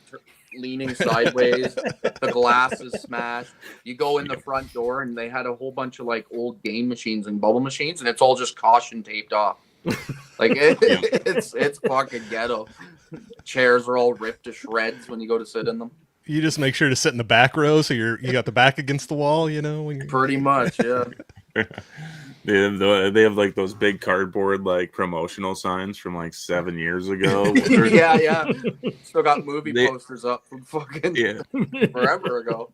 leaning sideways. The glass is smashed. You go in the front door, and they had a whole bunch of like old game machines and bubble machines, and it's all just caution taped off. Like it's fucking ghetto. Chairs are all ripped to shreds when you go to sit in them. You just make sure to sit in the back row so you got the back against the wall, you know, when you're Pretty much, yeah. They have like those big cardboard like promotional signs from like 7 years ago. yeah. Still got movie They- posters up from fucking Yeah. forever ago.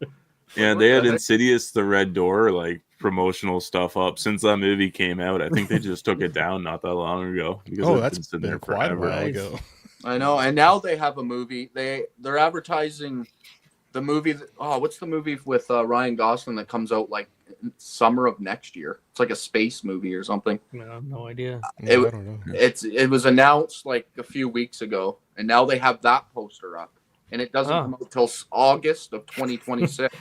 Yeah, What they the had heck? Insidious the Red Door like promotional stuff up since that movie came out. I think they just took it down not that long ago because Oh, it's that's been sitting been there quite a forever. while Nice. ago. I know, and now they have a movie. They're advertising the movie. What's the movie with Ryan Gosling that comes out like summer of next year? It's like a space movie or something. No idea. It- I don't know. It was announced like a few weeks ago, and now they have that poster up, and it doesn't come out till August of 2026.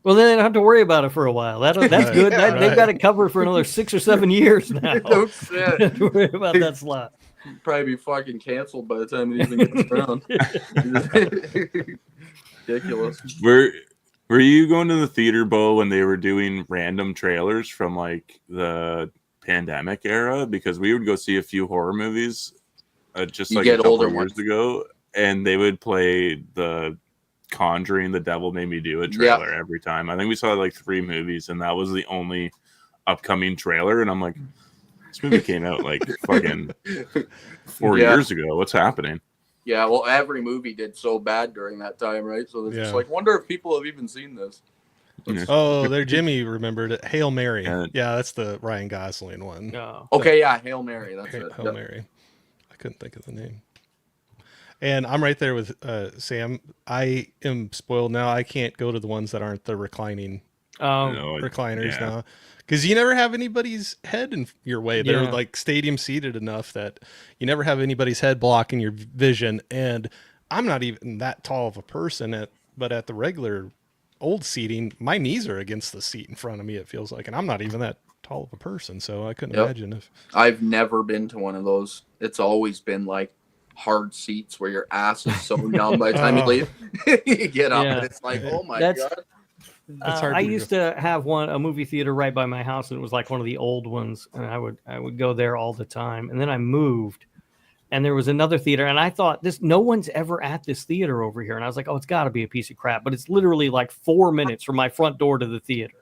Well, then they don't have to worry about it for a while. That's Right, good. right. They've got it covered for another 6 or 7 years now. No shit. Don't have to worry about that slot. Probably be fucking canceled by the time it even gets around. Ridiculous. Were you going to the theater, Beau, when they were doing random trailers from like the pandemic era? Because we would go see a few horror movies just You like get a couple older of years ones. ago, and they would play the Conjuring, The Devil Made Me Do It Yeah. trailer every time. I think we saw like 3 movies, and that was the only upcoming trailer. And I'm like, this movie came out like fucking 4 Yeah. years ago. What's happening? Yeah, well, every movie did so bad during that time, right? So they're just Yeah. like, wonder if people have even seen this. Oh, there, Jimmy remembered it. Hail Mary. Yeah. Yeah, that's the Ryan Gosling one. No. Okay, yeah, Hail Mary. That's Hail it. Yep. Mary. I couldn't think of the name. And I'm right there with Sam. I am spoiled now. I can't go to the ones that aren't the reclining Oh, You know, recliners yeah. now, because you never have anybody's head in your way. They're Yeah. like stadium seated enough that you never have anybody's head blocking your vision. And I'm not even that tall of a person, but at the regular old seating, my knees are against the seat in front of me. It feels like, and I'm not even that tall of a person, so I couldn't Yep. imagine if. I've never been to one of those. It's always been like hard seats where your ass is so numb by the time you Oh. leave. You get up Yeah. and it's like, oh my That's- god. It's hard I to used to have a movie theater right by my house, and it was like one of the old ones, and I would go there all the time. And then I moved, and there was another theater, and I thought no one's ever at this theater over here, and I was like, oh, it's got to be a piece of crap, but it's literally like 4 minutes from my front door to the theater.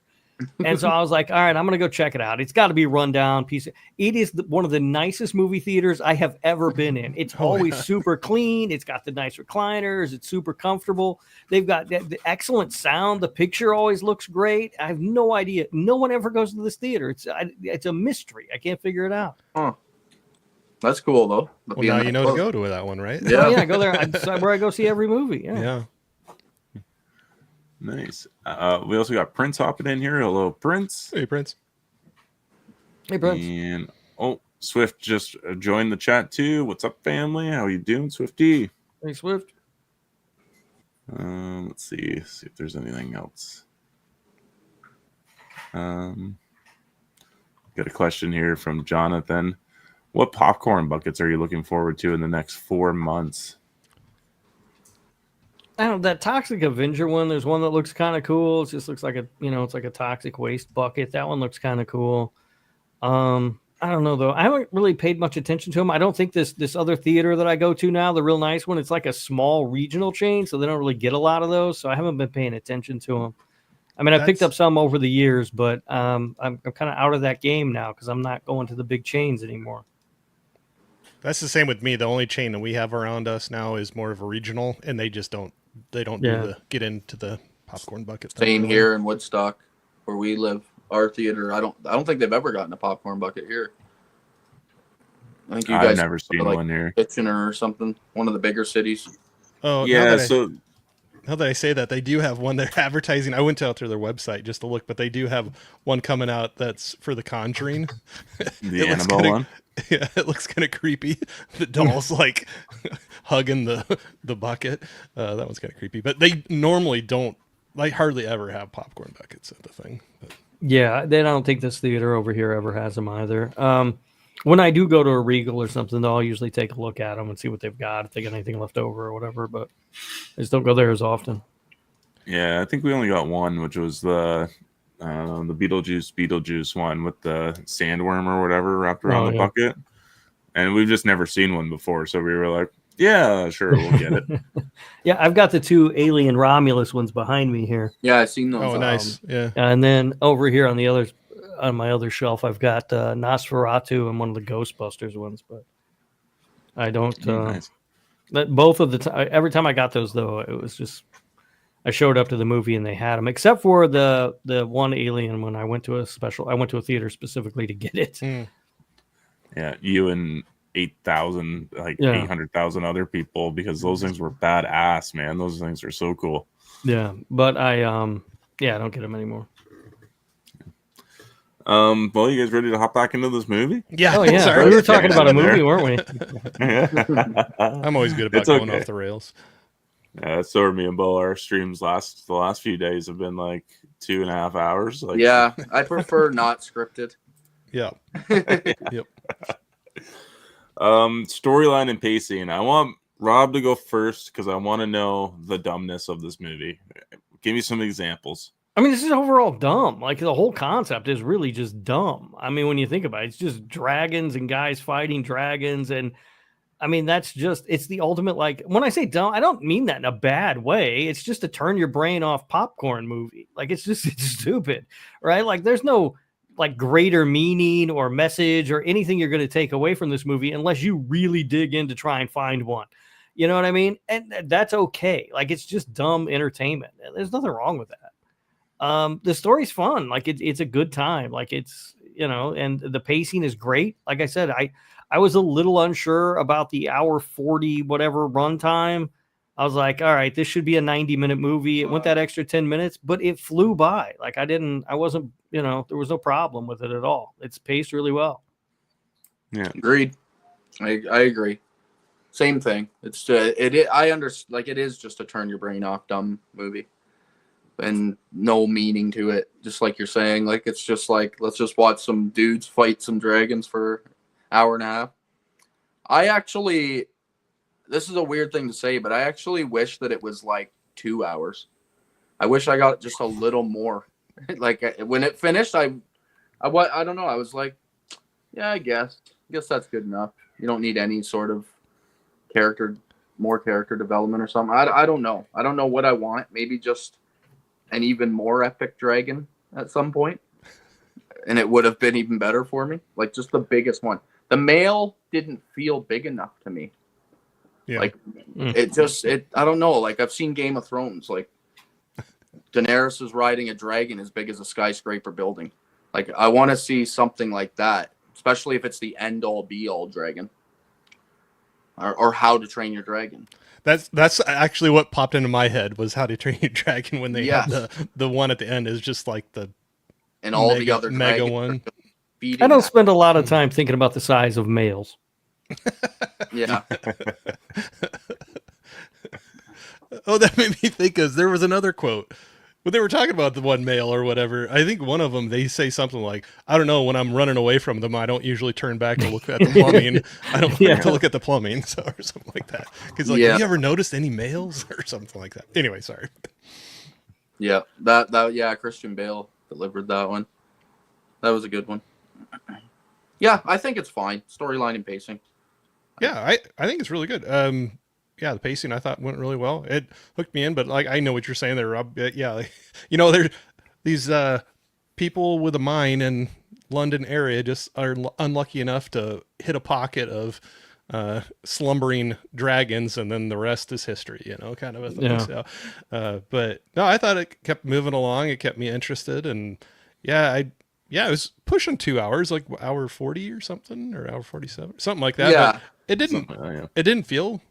And so I was like, all right, I'm going to go check it out. It's got to be a rundown piece. It is one of the nicest movie theaters I have ever been in. It's always super clean. It's got the nice recliners. It's super comfortable. They've got the excellent sound. The picture always looks great. I have no idea. No one ever goes to this theater. It's a mystery. I can't figure it out. Huh. That's cool, though. Well, now you know to go to that one, right? Yeah, yeah, go there. That's where I go see every movie. Yeah. Nice. We also got Prince hopping in here. Hello, Prince. Hey, Prince. Hey, Prince. And Swift just joined the chat too. What's up, family? How you doing, Swifty? Hey, Swift. Let's see if there's anything else. Got a question here from Jonathan. What popcorn buckets are you looking forward to in the next 4 months? I don't know, that Toxic Avenger one. There's one that looks kind of cool. It just looks like it's like a toxic waste bucket. That one looks kind of cool. I don't know though. I haven't really paid much attention to them. I don't think this other theater that I go to now, the real nice one, it's like a small regional chain, so they don't really get a lot of those. So I haven't been paying attention to them. I mean, I picked up some over the years, but I'm kind of out of that game now because I'm not going to the big chains anymore. That's the same with me. The only chain that we have around us now is more of a regional, and they just don't get into the popcorn bucket. Same here in Woodstock, where we live. Our theater, I don't think they've ever gotten a popcorn bucket here. I think you guys I've never seen one here. Kitchener or something, one of the bigger cities. Oh yeah. Now that I say that, they do have one they're advertising. I went out to their website just to look, but they do have one coming out that's for The Conjuring. The Annabelle one? Yeah, it looks kind of creepy. The doll's like hugging the bucket. That one's kind of creepy. But they normally don't, like, hardly ever have popcorn buckets at the thing. But. Yeah, I don't think this theater over here ever has them either. When I do go to a Regal or something, I'll usually take a look at them and see what they've got, if they got anything left over or whatever. But I just don't go there as often. Yeah, I think we only got one, which was the Beetlejuice one with the sandworm or whatever wrapped around the bucket. And we've just never seen one before, so we were like, yeah, sure, we'll get it. Yeah, I've got the 2 Alien Romulus ones behind me here. Yeah, I've seen those. Oh, nice. Yeah. And then over here on my other shelf, I've got Nosferatu and one of the Ghostbusters ones, but I don't. Nice. Both of every time I got those though, it was just I showed up to the movie and they had them, except for the one Alien when I went to a theater specifically to get it. Yeah, you and 800,000 other people, because those things were badass, man. Those things are so cool. Yeah, but I don't get them anymore. Well, you guys ready to hop back into this movie? Yeah. Oh yeah, Sorry. we were talking about a movie, weren't we? I'm always good about going off the rails. Yeah, so are me and Beau. Our streams the last few days have been like 2.5 hours. Like, yeah, I prefer not scripted. Yeah. Yep. Storyline and pacing. I want Rob to go first because I want to know the dumbness of this movie. Give me some examples. I mean, this is overall dumb. Like, the whole concept is really just dumb. I mean, when you think about it, it's just dragons and guys fighting dragons. And I mean, it's the ultimate, like, when I say dumb, I don't mean that in a bad way. It's just a turn your brain off popcorn movie. Like, it's stupid, right? Like, there's no like greater meaning or message or anything you're going to take away from this movie unless you really dig in to try and find one. You know what I mean? And that's okay. Like, it's just dumb entertainment. There's nothing wrong with that. The story's fun. Like, it's a good time. Like, it's, and the pacing is great. Like I said, I was a little unsure about the hour 40 whatever runtime. I was like, all right, this should be a 90-minute movie. It went that extra 10 minutes, but it flew by. Like, there was no problem with it at all. It's paced really well. Yeah. Agreed. I agree. Same thing. It's I understand. Like, it is just a turn your brain off dumb movie, and no meaning to it. Just like you're saying, like, it's just like, let's just watch some dudes fight some dragons for an hour and a half. This is a weird thing to say, but I actually wish that it was like 2 hours. I wish I got just a little more. Like, when it finished, I don't know. I was like, yeah, I guess that's good enough. You don't need any sort of more character development or something. I don't know. I don't know what I want. Maybe just an even more epic dragon. at some point, and it would have been even better for me. Like just the biggest one. The male didn't feel big enough to me. Yeah. Like I don't know. Like I've seen Game of Thrones. Like Daenerys is riding a dragon as big as a skyscraper building. Like I want to see something like that, especially if it's the end all be all dragon, or How to Train Your Dragon. That's actually what popped into my head was How to Train Your Dragon when they Yes. had the one at the end is just like the And all the other mega dragons one. I don't spend a lot of time thinking about the size of males. Yeah. Oh, that made me think of there was another quote when they were talking about the one male or whatever. I think one of them they say something like, "I don't know, when I'm running away from them, I don't usually turn back and look at the plumbing. I don't forget to look at the plumbing," so, or something like that. Because like, have you ever noticed any males or something like that? Anyway, sorry. Yeah, that Christian Bale delivered that one. That was a good one. Yeah, I think it's fine. Storyline and pacing. Yeah, I think it's really good. Yeah, the pacing I thought went really well. It hooked me in, but like I know what you're saying there, Rob. Yeah, like, you know, there's these people with a mine in London area just are unlucky enough to hit a pocket of slumbering dragons, and then the rest is history. You know, kind of a thing. Yeah. So, but no, I thought it kept moving along. It kept me interested, and it was pushing 2 hours, like hour 40 or something, or hour 47, something like that. Yeah. But it didn't. It didn't feel.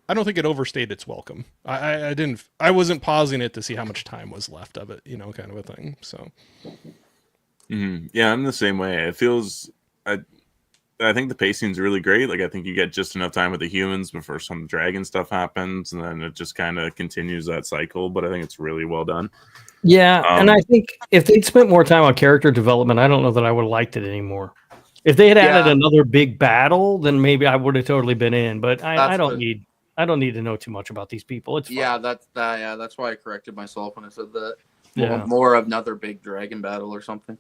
I don't think it overstayed its welcome. I didn't. I wasn't pausing it to see how much time was left of it. You know, kind of a thing. So. Yeah, I'm the same way. It feels. I think the pacing's really great. Like I think you get just enough time with the humans before some dragon stuff happens, and then it just kind of continues that cycle. But I think it's really well done. Yeah, and I think if they'd spent more time on character development, I don't know that I would have liked it anymore. If they had added another big battle, then maybe I would have totally been in. But I don't need to know too much about these people. It's fine. Yeah, that's why I corrected myself when I said that. Yeah. More of another big dragon battle or something.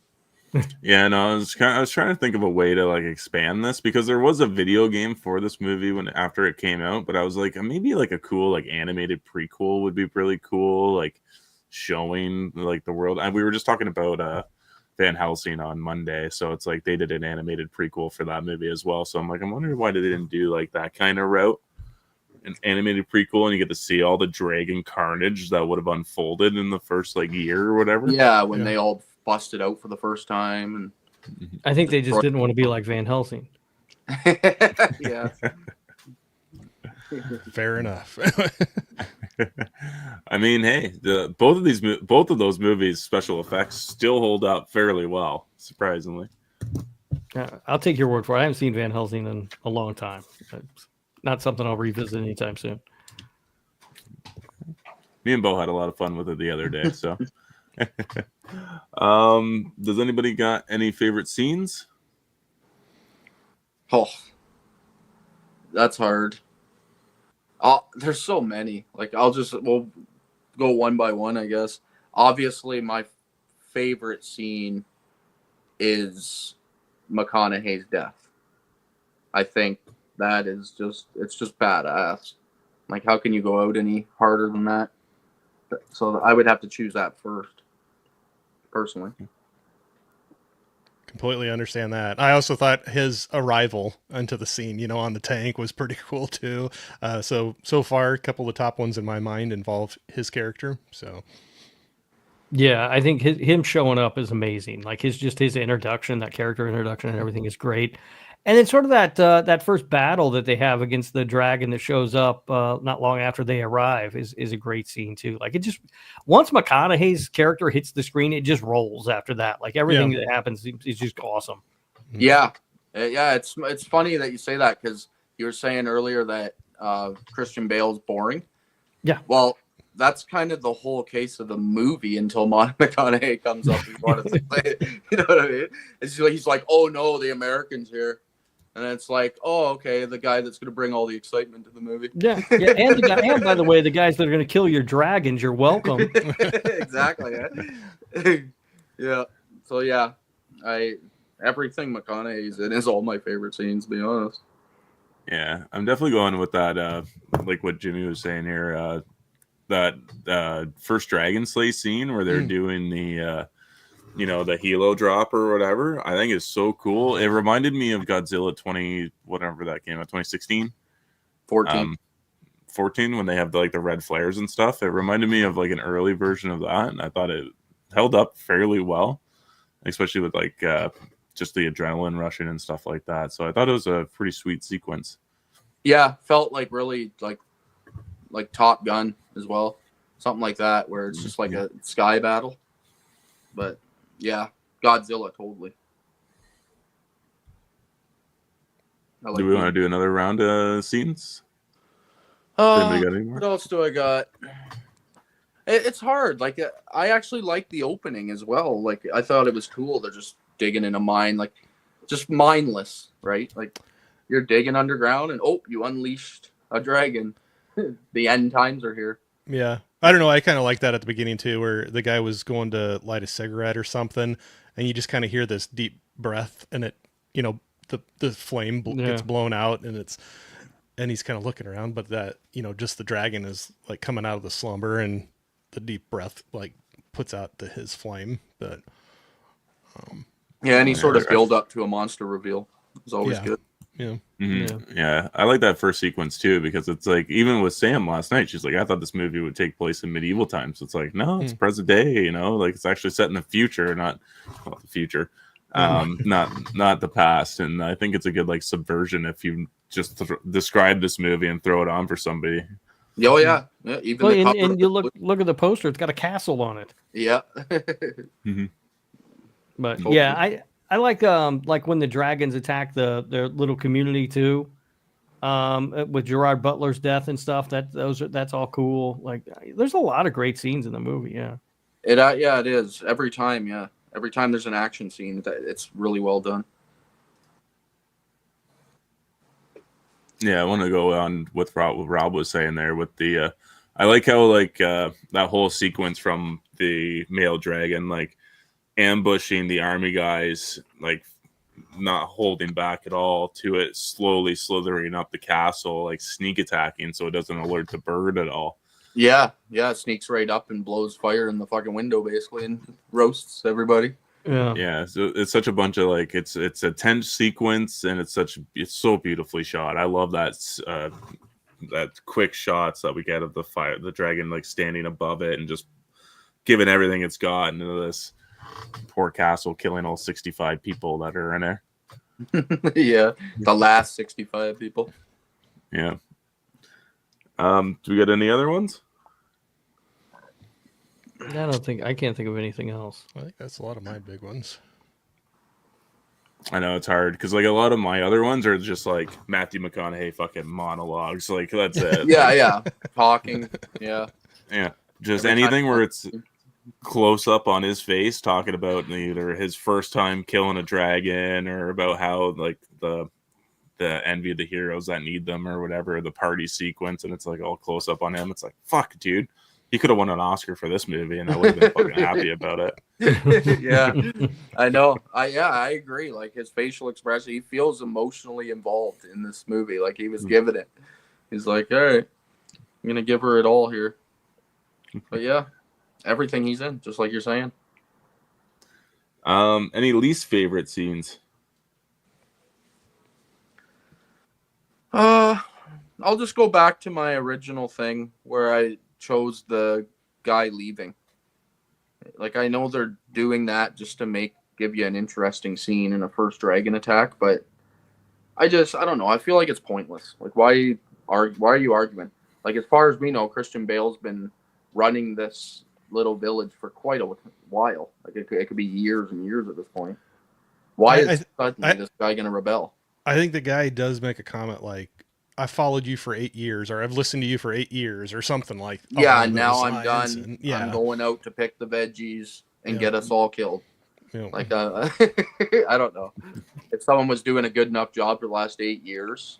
Yeah, no, I was trying to think of a way to like expand this because there was a video game for this movie after it came out, but I was like maybe like a cool like animated prequel would be really cool, like showing like the world. And we were just talking about Van Helsing on Monday, so it's like they did an animated prequel for that movie as well. So I'm wondering why they didn't do like that kind of route, an animated prequel, and you get to see all the dragon carnage that would have unfolded in the first like year or whatever. Yeah, when they all busted out for the first time, and I think they just didn't want to be like Van Helsing. Yeah. Fair enough. I mean, hey, both of those movies' special effects still hold up fairly well, surprisingly. I'll take your word for it. I haven't seen Van Helsing in a long time. It's not something I'll revisit anytime soon. Me and Beau had a lot of fun with it the other day. So, does anybody got any favorite scenes? Oh, that's hard. There's so many. Like we'll go one by one, I guess. Obviously, my favorite scene is McConaughey's death. I think that is it's just badass. Like, how can you go out any harder than that? So I would have to choose that first, personally. Completely understand that. I also thought his arrival into the scene, you know, on the tank was pretty cool too. So far, a couple of the top ones in my mind involve his character. So, yeah, I think him showing up is amazing. Like his introduction, that character introduction, and everything is great. And then sort of that first battle that they have against the dragon that shows up not long after they arrive is a great scene too. Like it just once McConaughey's character hits the screen, it just rolls after that. Like everything that happens is just awesome. Yeah, it's funny that you say that because you were saying earlier that Christian Bale's boring. Yeah. Well, that's kind of the whole case of the movie until McConaughey comes up and wants to say it. You know what I mean? He's like, oh no, the Americans here. And it's like, oh, okay, the guy that's going to bring all the excitement to the movie. Yeah, and by the way, the guys that are going to kill your dragons, you're welcome. Exactly. Yeah. So yeah, everything McConaughey's in is all my favorite scenes, to be honest. Yeah, I'm definitely going with that. Like what Jimmy was saying here, that first Dragon Slay scene where they're doing the the helo drop or whatever, I think is so cool. It reminded me of Godzilla 20 whatever that came out, 2016, 14, when they have the red flares and stuff. It reminded me of like an early version of that, and I thought it held up fairly well, especially with just the adrenaline rushing and stuff like that. So I thought it was a pretty sweet sequence. Yeah, felt like really like Top Gun as well, something like that, where it's just like a sky battle. But yeah, Godzilla totally. Do we want to do another round of scenes? What else do I got? It's hard. Like, I actually like the opening as well. Like, I thought it was cool. They're just digging in a mine, like, just mindless, right? Like, you're digging underground, and you unleashed a dragon. The end times are here. Yeah, I don't know. I kind of like that at the beginning too, where the guy was going to light a cigarette or something, and you just kind of hear this deep breath, and it, the flame gets blown out, and he's kind of looking around, but that, just the dragon is like coming out of the slumber, and the deep breath like puts out his flame. But any sort of build up to a monster reveal is always good. Yeah. Mm-hmm. Yeah, I like that first sequence too, because it's like, even with Sam last night, she's like, I thought this movie would take place in medieval times. It's like, no, it's present day. Like it's actually set in the future, not the future, not the past. And I think it's a good subversion if you just describe this movie and throw it on for somebody. Oh yeah, even and you look at the poster; it's got a castle on it. Yeah. But yeah, I like when the dragons attack their little community too, with Gerard Butler's death and stuff. That's all cool. Like, there's a lot of great scenes in the movie. Yeah. It is every time. Yeah, every time there's an action scene, it's really well done. Yeah, I want to go on with what Rob was saying there with the. I like how that whole sequence from the male dragon ambushing the army guys, not holding back at all, to it slowly slithering up the castle, sneak attacking so it doesn't alert the bird at all. Yeah, it sneaks right up and blows fire in the fucking window basically and roasts everybody. Yeah, so it's such a bunch of it's a tense sequence, and it's so beautifully shot. I love that quick shots that we get of the dragon standing above it and just giving everything it's got into this poor castle, killing all 65 people that are in there. Yeah, the last 65 people. Yeah. Do we get any other ones? I can't think of anything else. I think that's a lot of my big ones. I know it's hard because a lot of my other ones are just Matthew McConaughey fucking monologues. That's it. Yeah. Talking. Yeah. Just anything where it's close up on his face talking about either his first time killing a dragon or about how the envy of the heroes that need them or whatever, the party sequence, and it's all close up on him. It's fuck, dude, he could have won an Oscar for this movie and I would have been fucking happy about it. Yeah, I know. I agree. His facial expression, he feels emotionally involved in this movie. He was giving it. He's like, all right, I'm gonna give her it all here. But yeah, everything he's in, just like you're saying. Any least favorite scenes? I'll just go back to my original thing where I chose the guy leaving. I know they're doing that just to give you an interesting scene in a first dragon attack, but I don't know. I feel like it's pointless. Why are you arguing? As far as we know, Christian Bale's been running this little village for quite a while. It could be years and years at this point. Why is suddenly this guy going to rebel? I think the guy does make a comment I followed you for 8 years, or I've listened to you for 8 years, or something like that. Yeah, and now I'm done. And, I'm going out to pick the veggies and get us all killed. Yeah. I don't know. If someone was doing a good enough job for the last 8 years,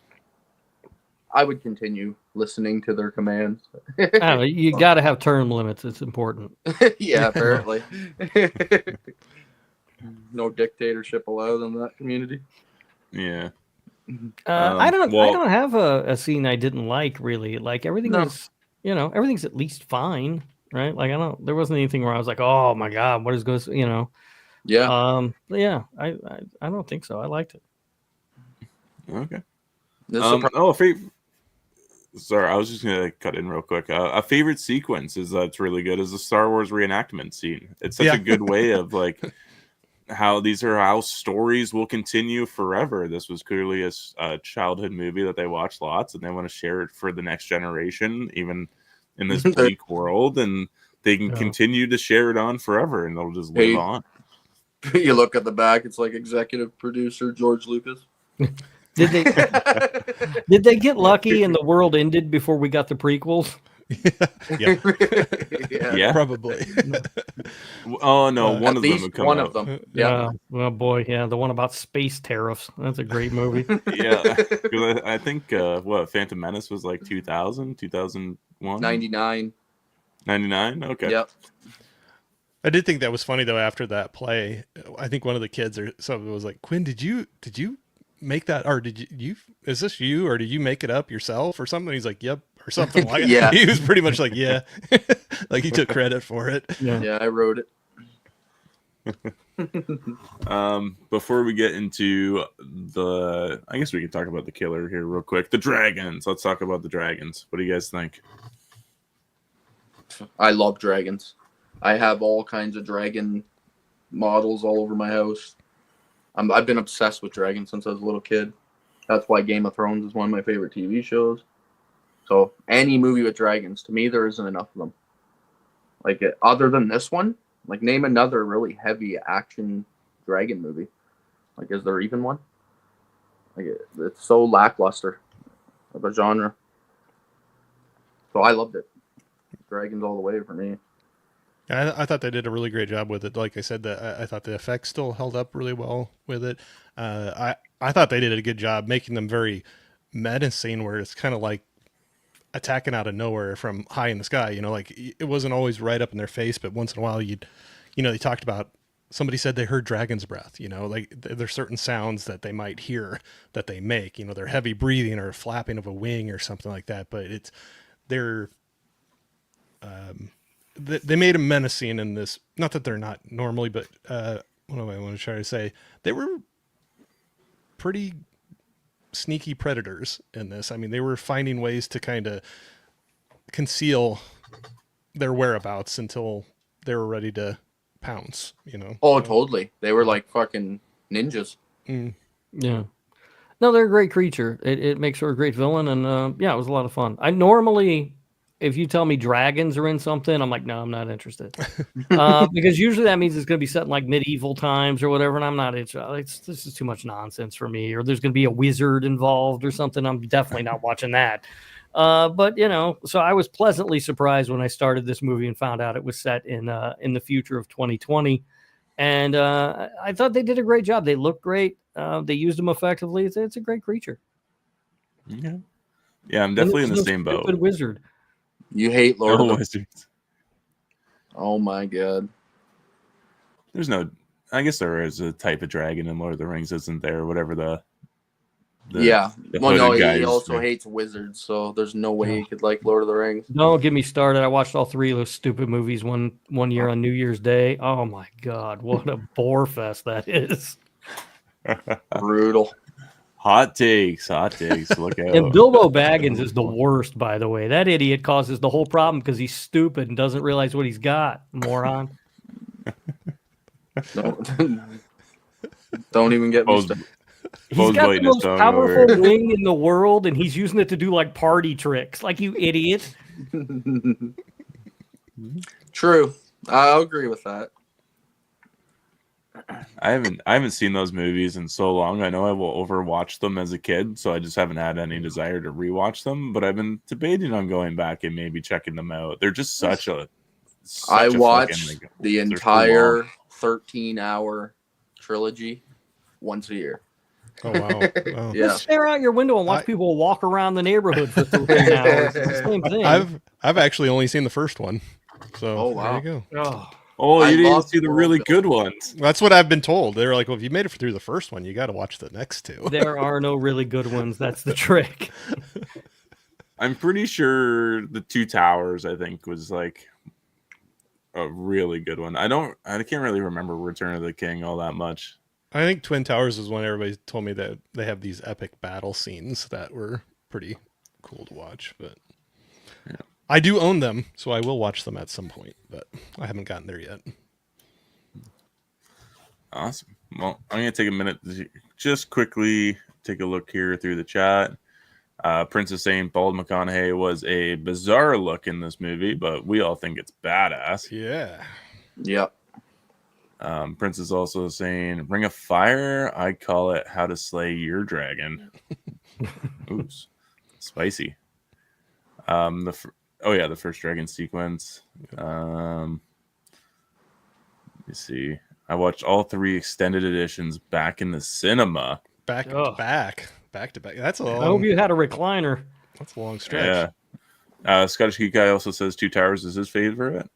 I would continue listening to their commands. You got to have term limits. It's important. Yeah, apparently. No dictatorship allowed in that community. Yeah. I don't have a scene I didn't like really. Everything was everything's at least fine, right? Like there wasn't anything where I was like, oh my god, what is going, Yeah. But yeah, I don't think so. I liked it. Okay. This is Sorry, I was just gonna cut in real quick. A favorite sequence that's really good is the Star Wars reenactment scene. It's such a good way of like how stories will continue forever. This was clearly a childhood movie that they watched lots, and they want to share it for the next generation, even in this bleak world, and they can continue to share it on forever, and they'll just live on. You look at the back; it's like executive producer George Lucas. Did they get lucky and the world ended before we got the prequels? Yeah, probably. Oh no, one of them would come one out. of them. Yeah. Oh boy, yeah, the one about space tariffs. That's a great movie. Yeah, I think Phantom Menace was like 2000, 2001? 99. 99? Okay. Yep. I did think that was funny though. After that play, I think one of the kids or something was like, "Quinn, did you make that, or did you is this you, or did you make it up yourself or something?" He's like, "Yep," or something like that. Yeah. He was pretty much like, "Yeah," like he took credit for it. Yeah, I wrote it. Before we get into I guess we can talk about the killer here real quick. The dragons. Let's talk about the dragons. What do you guys think? I love dragons. I have all kinds of dragon models all over my house. I've been obsessed with dragons since I was a little kid. That's why Game of Thrones is one of my favorite TV shows. So any movie with dragons, to me, there isn't enough of them. Like other than this one, like name another really heavy action dragon movie. Like, is there even one? Like it's so lackluster of a genre. So I loved it. Dragons all the way for me. I thought they did a really great job with it. Like I said, I thought the effects still held up really well with it. I thought they did a good job making them very menacing, where it's kind of like attacking out of nowhere from high in the sky. Like it wasn't always right up in their face, but once in a while they talked about, somebody said they heard dragon's breath. Like there's certain sounds that they might hear that they make. They're heavy breathing or flapping of a wing or something like that. But they made them menacing in this. Not that they're not normally, but what do I want to try to say? They were pretty sneaky predators in this. I mean, they were finding ways to kind of conceal their whereabouts until they were ready to pounce. Oh, totally. They were like fucking ninjas. Yeah. No, they're a great creature. It makes her a great villain, and it was a lot of fun. I normally, if you tell me dragons are in something, I'm like, no, I'm not interested. Because usually that means it's going to be set in like medieval times or whatever, and I'm not interested. This is too much nonsense for me. Or there's going to be a wizard involved or something. I'm definitely not watching that. But so I was pleasantly surprised when I started this movie and found out it was set in the future of 2020. And I thought they did a great job. They looked great. They used them effectively. It's a great creature. Yeah, I'm definitely in the same boat. Stupid wizard. You hate Lord of the Wizards. Oh my god. There's no. I guess there is a type of dragon in Lord of the Rings, isn't there? Whatever the yeah. Well, no, guys, he also hates wizards, so there's no way he could like Lord of the Rings. Don't get me started. I watched all three of those stupid movies one year on New Year's Day. Oh my god, what a bore fest that is! Brutal. Hot takes. Look out. And Bilbo Baggins is the worst, by the way. That idiot causes the whole problem because he's stupid and doesn't realize what he's got. Moron. Don't even get me started. He's got the most powerful wing in the world, and he's using it to do like party tricks. Like, you idiot. True. I'll agree with that. I haven't seen those movies in so long. I know I will overwatch them as a kid, so I just haven't had any desire to rewatch them. But I've been debating on going back and maybe checking them out. They're just I watched the entire 13-hour trilogy once a year. Oh wow! Yeah. Just stare out your window and watch people walk around the neighborhood for 13 hours. It's the same thing. I've actually only seen the first one. So wow. There you go. Oh, you didn't see the really good ones. That's what I've been told. They're like, well, if you made it through the first one, you got to watch the next two. There are no really good ones. That's the trick. I'm pretty sure the Two Towers, I think, was like a really good one. I can't really remember Return of the King all that much. I think Twin Towers is when everybody told me that they have these epic battle scenes that were pretty cool to watch. But Yeah. I do own them, so I will watch them at some point. But I haven't gotten there yet. Awesome. Well, I'm going to take a minute to just quickly take a look here through the chat. Prince is saying Bald McConaughey was a bizarre look in this movie, but we all think it's badass. Yeah. Yep. Prince is also saying Ring of Fire. I call it How to Slay Your Dragon. Ooh, spicy. The first dragon sequence. Let me see. I watched all 3 extended editions back in the cinema. Back to back. That's a long, I hope you had a recliner. That's a long stretch. Yeah. Scottish Geek Guy also says Two Towers is his favorite.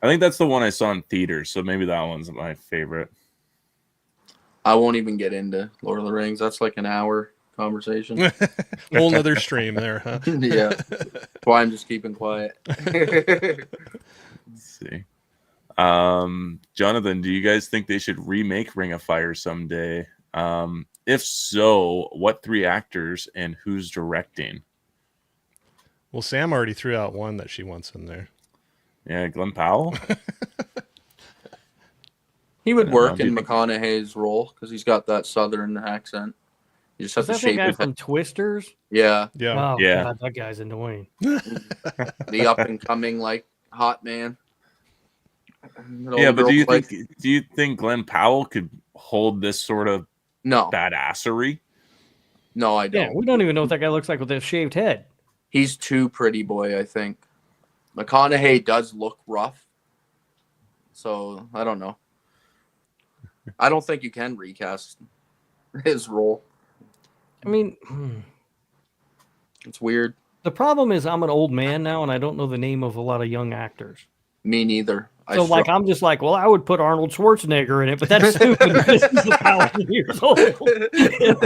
I think that's the one I saw in theaters, so maybe that one's my favorite. I won't even get into Lord of the Rings. That's like an hour conversation. Whole nother stream there, huh? Yeah. That's why I'm just keeping quiet. Let's see. Jonathan, do you guys think they should remake Ring of Fire someday? If so, what 3 actors and who's directing? Well, Sam already threw out one that she wants in there. Yeah, Glenn Powell. He would work in McConaughey's role because he's got that southern accent. You just have to Is that the shape guy it. from Twisters? Yeah, Yeah. Oh, Yeah. God, that guy's annoying. the up and coming like hot man. Yeah, but do you think Glenn Powell could hold this sort of No, badassery? no, I don't. Yeah, we don't even know what that guy looks like with a shaved head. He's too pretty boy, I think. McConaughey does look rough. So, I don't know. I don't think you can recast his role. I mean, It's weird. the problem is I'm an old man now, and I don't know the name of a lot of young actors. Me neither. So, I'm just like, well, I would put Arnold Schwarzenegger in it, but that's stupid because he's 1,000 years old. You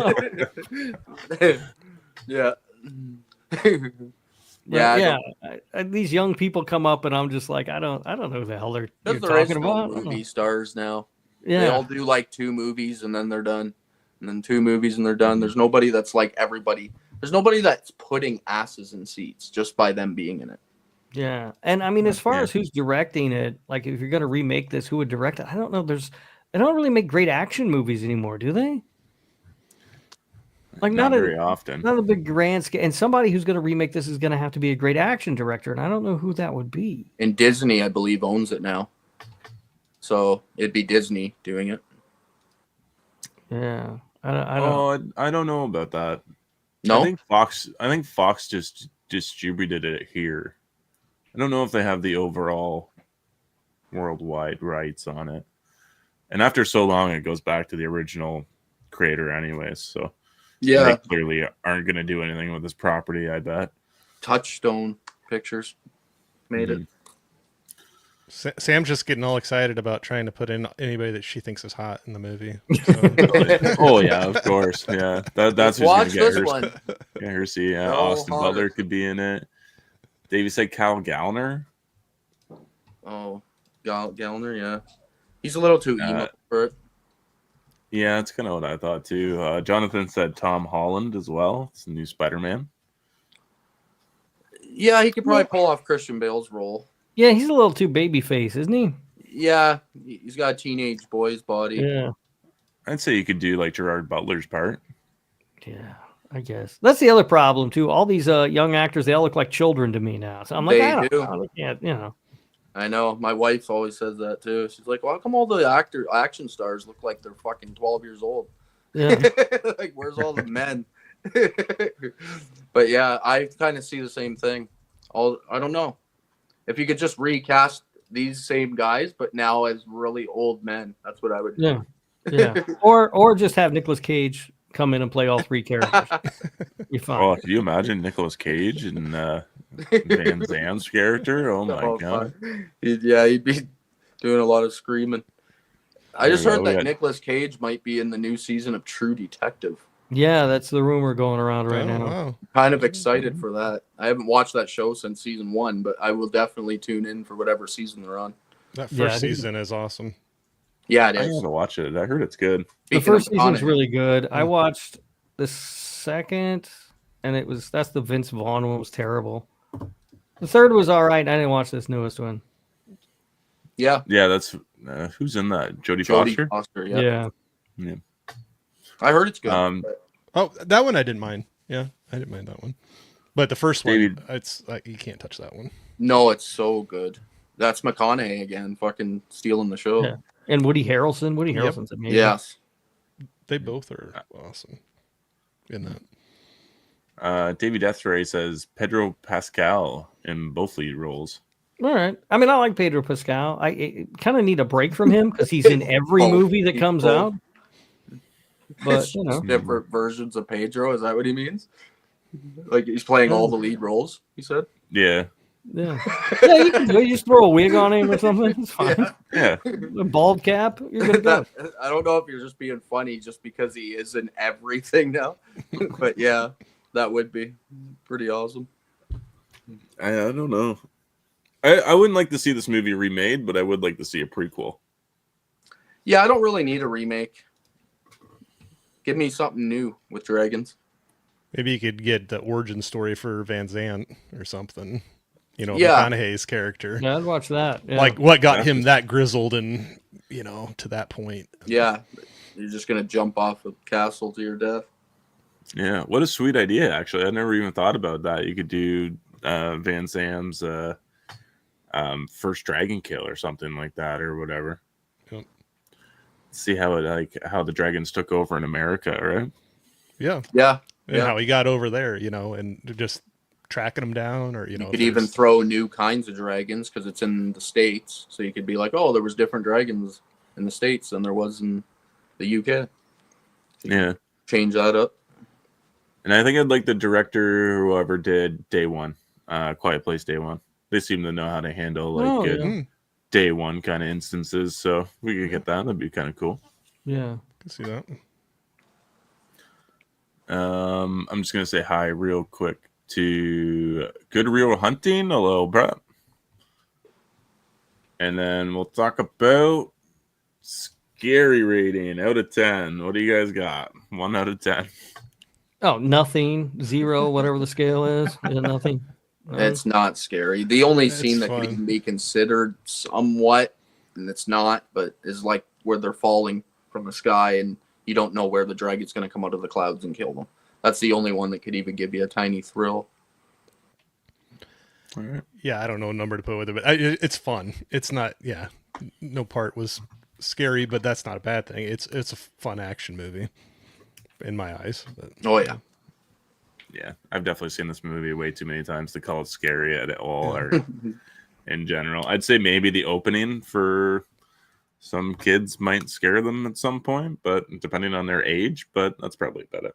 know? Yeah. These young people come up, and I'm just like, I don't know who the hell you're Because there is talking no about. movie stars now. Yeah, They all do like 2 movies and then they're done. And then 2 movies and they're done. There's nobody that's like everybody. There's nobody that's putting asses in seats just by them being in it. yeah. And I mean, as far as who's directing it, like if you're going to remake this, who would direct it? I don't know. They don't really make great action movies anymore, do they? Like Not very often. Not a big grand scale. And somebody who's going to remake this is going to have to be a great action director, and I don't know who that would be. And Disney, I believe, owns it now. So it'd be Disney doing it. Yeah, I don't. I don't know about that. No? I think Fox just distributed it here. I don't know if they have the overall worldwide rights on it. And after so long, it goes back to the original creator anyways. So Yeah. they clearly aren't going to do anything with this property, I bet. Touchstone Pictures made it. Sam's just getting all excited about trying to put in anybody that she thinks is hot in the movie. Oh yeah, of course. Yeah, that's who's Watch gonna this one. Get her see. Yeah, No, Austin hotter. Butler could be in it. Davey said Cal Gallner. Oh, Gallner, yeah. He's a little too emo for it. Yeah, that's kind of what I thought too. Jonathan said Tom Holland as well. It's a new Spider-Man. Yeah, he could probably pull off Christian Bale's role. Yeah, he's a little too baby face, isn't he? Yeah, he's got a teenage boy's body. Yeah. I'd say you could do like Gerard Butler's part. Yeah, I guess that's the other problem too. All these young actors, they all look like children to me now. So I'm like, They I do. can't, you know. I know. My wife always says that too. She's like, well, how come all the action stars look like they're fucking 12 years old? Yeah. Like, where's all the men? But yeah, I kind of see the same thing. I don't know. If you could just recast these same guys, but now as really old men, that's what I would do. Yeah. Or just have Nicolas Cage come in and play all 3 characters. You're fine. Oh, could you imagine Nicolas Cage and Van Zandt's character? Oh my god! He'd be doing a lot of screaming. I just There we heard go. that Nicolas Cage might be in the new season of True Detective. Yeah, that's the rumor going around right Oh, now. wow. Kind of excited for that. I haven't watched that show since season 1, but I will definitely tune in for whatever season they're on. That Yeah, I first think- season is awesome. Yeah, it I is. gotta watch it. I heard it's good. The Speaking of first season's McConaughey, really good. I watched the second, and that's the Vince Vaughn one was terrible. The third was all right. I didn't watch this newest one. Yeah, Yeah, that's who's in that? Jodie Jodie Foster. Foster. Yeah. Yeah. I heard it's good. but Oh, that one I didn't mind. Yeah, I didn't mind that one. But the first David- one, it's you can't touch that one. no, it's so good. That's McConaughey again, fucking stealing the show. Yeah. And Woody Harrelson. Woody Yep. Harrelson's amazing. Yes. They both are awesome in that. Davey Deathray says Pedro Pascal in both lead roles. All right. I mean, I like Pedro Pascal. I kind of need a break from him because he's in every Oh, movie that comes oh. out. But It's you know, just different versions of Pedro. Is that what he means? Like he's playing all the lead roles, he said? Yeah, yeah, yeah, you can do it. You just throw a wig on him or something. It's fine. yeah. A bald cap. You're gonna go. I don't know if you're just being funny just because he is in everything now. But yeah, that would be pretty awesome. I don't know. I wouldn't like to see this movie remade, but I would like to see a prequel. Yeah, I don't really need a remake. Give me something new with dragons. Maybe you could get the origin story for Van Zandt or something. You know, Yeah. McConaughey's character. Yeah, I'd watch that. Yeah. Like what got Yeah. him that grizzled and, to that point. Yeah, you're just gonna jump off a castle to your death. Yeah, what a sweet idea! Actually, I never even thought about that. You could do Van Zam's first dragon kill or something like that, or whatever. Yep. See how how the dragons took over in America, right? Yeah. Yeah, And how he got over there, and just tracking him down or, you if could even there's- throw new kinds of dragons because it's in the States. So you could be like, oh, there was different dragons in the States than there was in the UK. Yeah, Change that up. and I think I'd like the director, whoever did Day One, Quiet Place Day One. They seem to know how to handle Oh, good yeah. Day One kind of instances, so if we could get that. That'd be kind of cool. Yeah. Can see that. I'm just gonna say hi real quick to Good Real Hunting, hello, bro. And then we'll talk about scary rating out of 10. What do you guys got? 1 out of 10. Oh, nothing, 0, whatever the scale is. Yeah, nothing. It's not scary. The only It's scene that fun. could even be considered somewhat, and it's not, but is like where they're falling from the sky and you don't know where the dragon's going to come out of the clouds and kill them. That's the only one that could even give you a tiny thrill. All right. Yeah, I don't know a number to put with it, but it's fun. It's not, no part was scary, but that's not a bad thing. It's a fun action movie in my eyes. But, Oh, yeah. Yeah, I've definitely seen this movie way too many times to call it scary at all or in general. I'd say maybe the opening for some kids might scare them at some point, but depending on their age, but that's probably about it.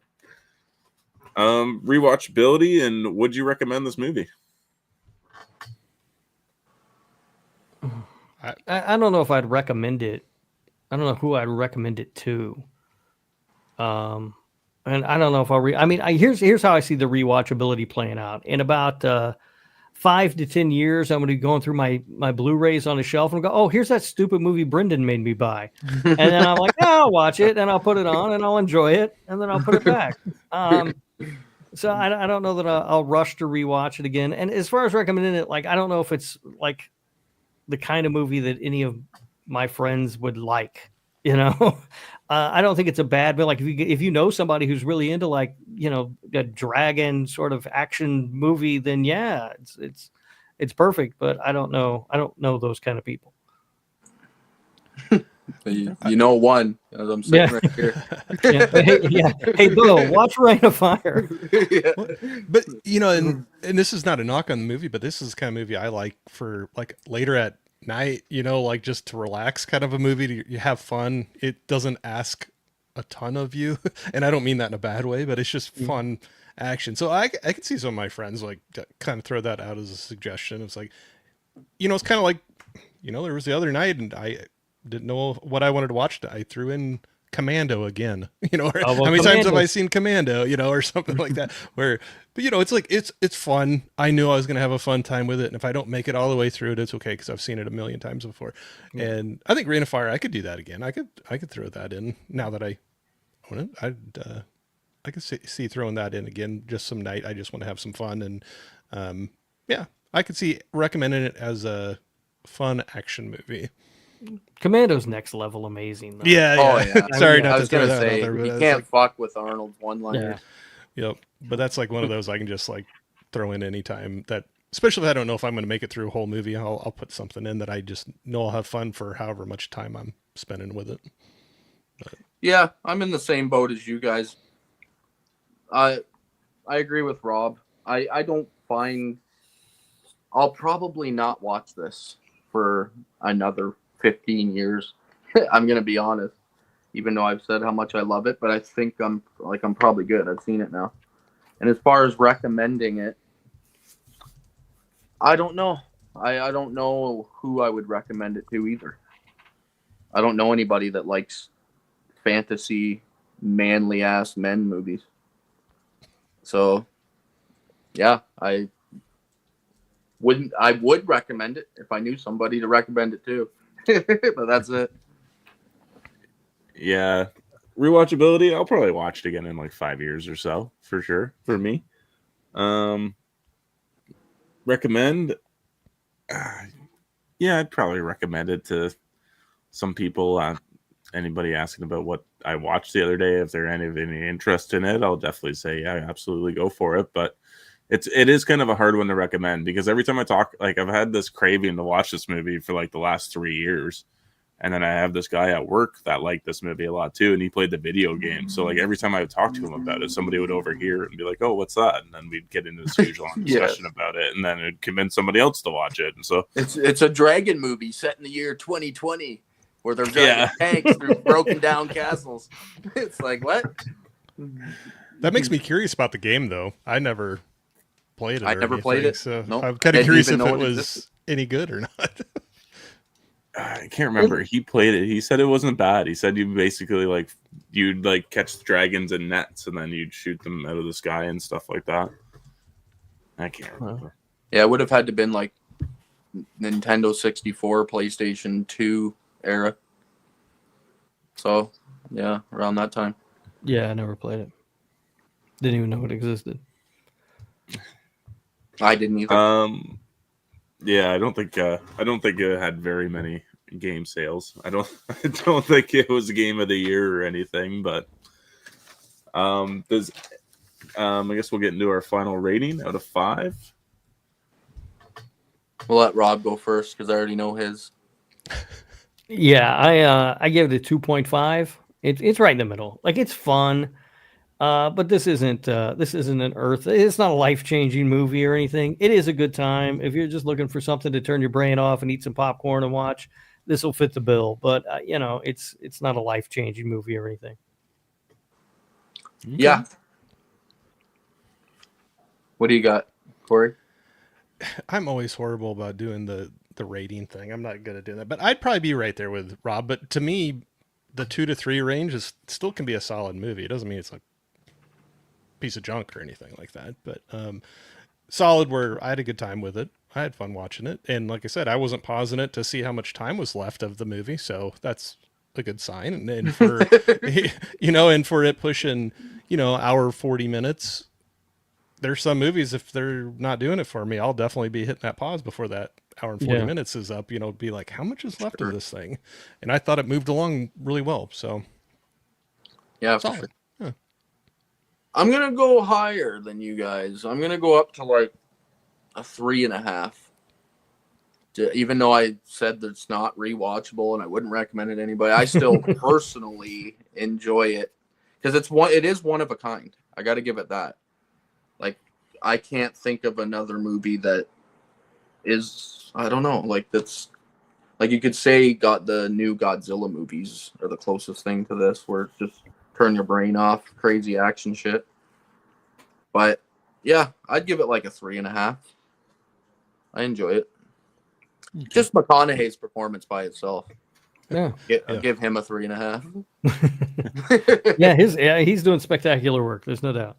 Rewatchability, and would you recommend this movie? I don't know if I'd recommend it. I don't know who I'd recommend it to. And I don't know if I'll here's how I see the rewatchability playing out. In about 5 to 10 years, I'm going to be going through my Blu-rays on a shelf and go, oh, here's that stupid movie Brendan made me buy. And then I'm like, oh, I'll watch it and I'll put it on and I'll enjoy it and then I'll put it back. So I don't know that I'll rush to rewatch it again. And as far as recommending it, I don't know if it's like the kind of movie that any of my friends would like, I don't think it's a bad movie. Like if you know somebody who's really into a dragon sort of action movie, then yeah, it's perfect. But I don't know those kind of people. You know one, as I'm sitting right here. Hey, Beau, watch Rain of Fire. Yeah. but and this is not a knock on the movie, but this is the kind of movie I like for later at night, just to relax, kind of a movie you have fun. It doesn't ask a ton of you, and I don't mean that in a bad way, but it's just fun action. So I could see some of my friends kind of throw that out as a suggestion. It's it's kind of there was the other night and I didn't know what I wanted to watch. I threw in Commando again, or Oh, well, how many times have Commando. I seen Commando, or something like that, but it's like, it's fun. I knew I was going to have a fun time with it. And if I don't make it all the way through it, it's okay. Cause I've seen it a million times before. Yeah. And I think Rain of Fire, I could do that again. I could throw that in now that I own it. I could see throwing that in again, just some night. I just want to have some fun. And, yeah, I could see recommending it as a fun action movie. Commando's next level amazing, though. Yeah. Oh, yeah. Sorry I not I to was throw gonna that out say there, but you it's can't like, fuck with Arnold's one-liners. yep. But that's like one of those I can just like throw in anytime that, especially if I don't know if I'm going to make it through a whole movie, I'll put something in that I just know I'll have fun for however much time I'm spending with it. Yeah, I'm in the same boat as you guys. I agree with Rob. I don't find I'll probably not watch this for another 15 years. I'm gonna be honest, even though I've said how much I love it, but I think I'm probably good. I've seen it now. And as far as recommending it, I don't know. I don't know who I would recommend it to either. I don't know anybody that likes fantasy, manly ass men movies. So, yeah, I would recommend it if I knew somebody to recommend it to. But that's it. Yeah. Rewatchability, I'll probably watch it again in like 5 years or so, for sure, for me. Recommend? Yeah, I'd probably recommend it to some people. Anybody asking about what I watched the other day, if they're any interest in it, I'll definitely say, yeah, absolutely go for it. But it is kind of a hard one to recommend because every time I talk, like I've had this craving to watch this movie for like the last 3 years. And then I have this guy at work that liked this movie a lot too, and he played the video game. So like every time I would talk to him about it, somebody would overhear it and be like, "Oh, what's that?" And then we'd get into this huge long discussion about it, and then it'd convince somebody else to watch it. And so it's a dragon movie set in the year 2020 where they're driving tanks through broken down castles. It's like, what? That makes me curious about the game, though. I never played it. I never played it. So Nope. I'm kind of Didn't curious if even know it it was existed. any good or not. I can't remember. He played it. He said it wasn't bad. He said you basically you'd catch the dragons in nets and then you'd shoot them out of the sky and stuff like that. I can't remember. Yeah, it would have had to been like Nintendo 64, PlayStation 2 era. So, yeah, around that time. Yeah, I never played it. Didn't even know it existed. I didn't either. Yeah, I don't think it had very many game sales. I don't think it was a game of the year or anything, but I guess we'll get into our final rating out of 5. We'll let Rob go first because I already know his. Yeah, I gave it a 2.5. It's right in the middle. Like, it's fun. But this isn't an Earth. It's not a life-changing movie or anything. It is a good time. If you're just looking for something to turn your brain off and eat some popcorn and watch, this will fit the bill. But it's not a life-changing movie or anything. Yeah. What do you got, Corey? I'm always horrible about doing the rating thing. I'm not good at doing that. But I'd probably be right there with Rob. But to me, the 2 to 3 range still can be a solid movie. It doesn't mean it's like piece of junk or anything like that, but solid where I had a good time with it. I had fun watching it, and like I said, I wasn't pausing it to see how much time was left of the movie, so that's a good sign. And for and for it pushing hour 40 minutes, there's some movies, if they're not doing it for me, I'll definitely be hitting that pause before that hour and 40 minutes is up. Be like, how much is left of this thing? And I thought it moved along really well, so yeah, for sure. I'm going to go higher than you guys. I'm going to go up to like a 3.5. Even though I said that it's not rewatchable and I wouldn't recommend it to anybody, I still personally enjoy it because it is one of a kind. I got to give it that. Like, I can't think of another movie that is, I don't know, like that's, like you could say got the new Godzilla movies are the closest thing to this where it's just turn your brain off, crazy action shit. But yeah, I'd give it like a 3.5. I enjoy it. Okay. Just McConaughey's performance by itself. Yeah. I'll give him a 3.5. Yeah, he's doing spectacular work. There's no doubt.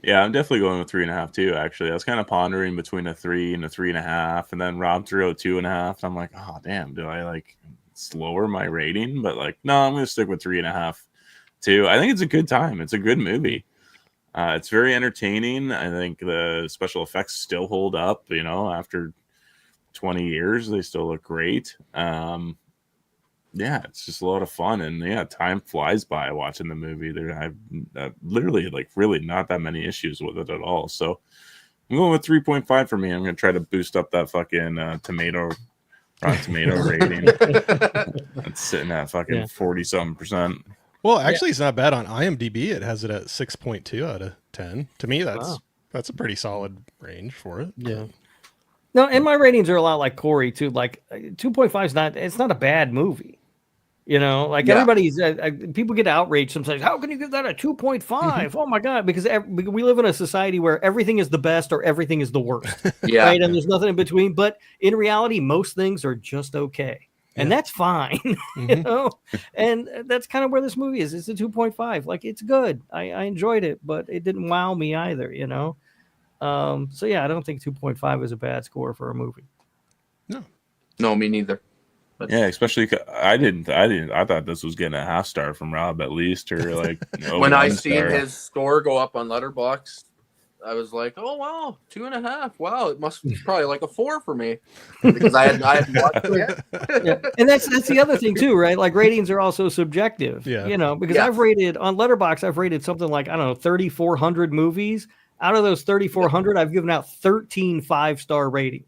Yeah, I'm definitely going with 3.5 too. Actually, I was kind of pondering between a 3 and a 3.5, and then Rob threw a 2.5. I'm like, oh damn, do I like lower my rating? But like, no, I'm gonna stick with 3.5 too. I think it's a good time. It's a good movie. It's very entertaining. I think the special effects still hold up. You know, after 20 years, they still look great. Yeah, it's just a lot of fun, and yeah, time flies by watching the movie. I've literally like really not that many issues with it at all. So I'm going with 3.5 for me. I'm gonna try to boost up that fucking Rotten Tomato rating. It's sitting at fucking 40-something%. Well, actually, it's not bad on IMDb. It has it at 6.2 out of 10. To me, that's a pretty solid range for it. Yeah. No, and my ratings are a lot like Corey too. Like 2.5 is not a bad movie. You know, like everybody's people get outraged sometimes. How can you give that a 2.5? Oh my god! Because we live in a society where everything is the best or everything is the worst. Yeah, right, and there's nothing in between. But in reality, most things are just okay, and that's fine. You know, and that's kind of where this movie is. It's a 2.5. Like it's good. I enjoyed it, but it didn't wow me either. You know, so yeah, I don't think 2.5 is a bad score for a movie. No, me neither. Yeah, especially I thought this was getting a half star from Rob at least, or like when I seen his score go up on Letterboxd, I was like, oh wow, 2.5. Wow, it must be probably like a 4 for me because I hadn't watched it yet. And that's the other thing too, right? Like ratings are also subjective. Yeah. You know, because I've rated on Letterboxd, I've rated something like, I don't know, 3,400 movies. Out of those 3,400, I've given out 13 5-star ratings.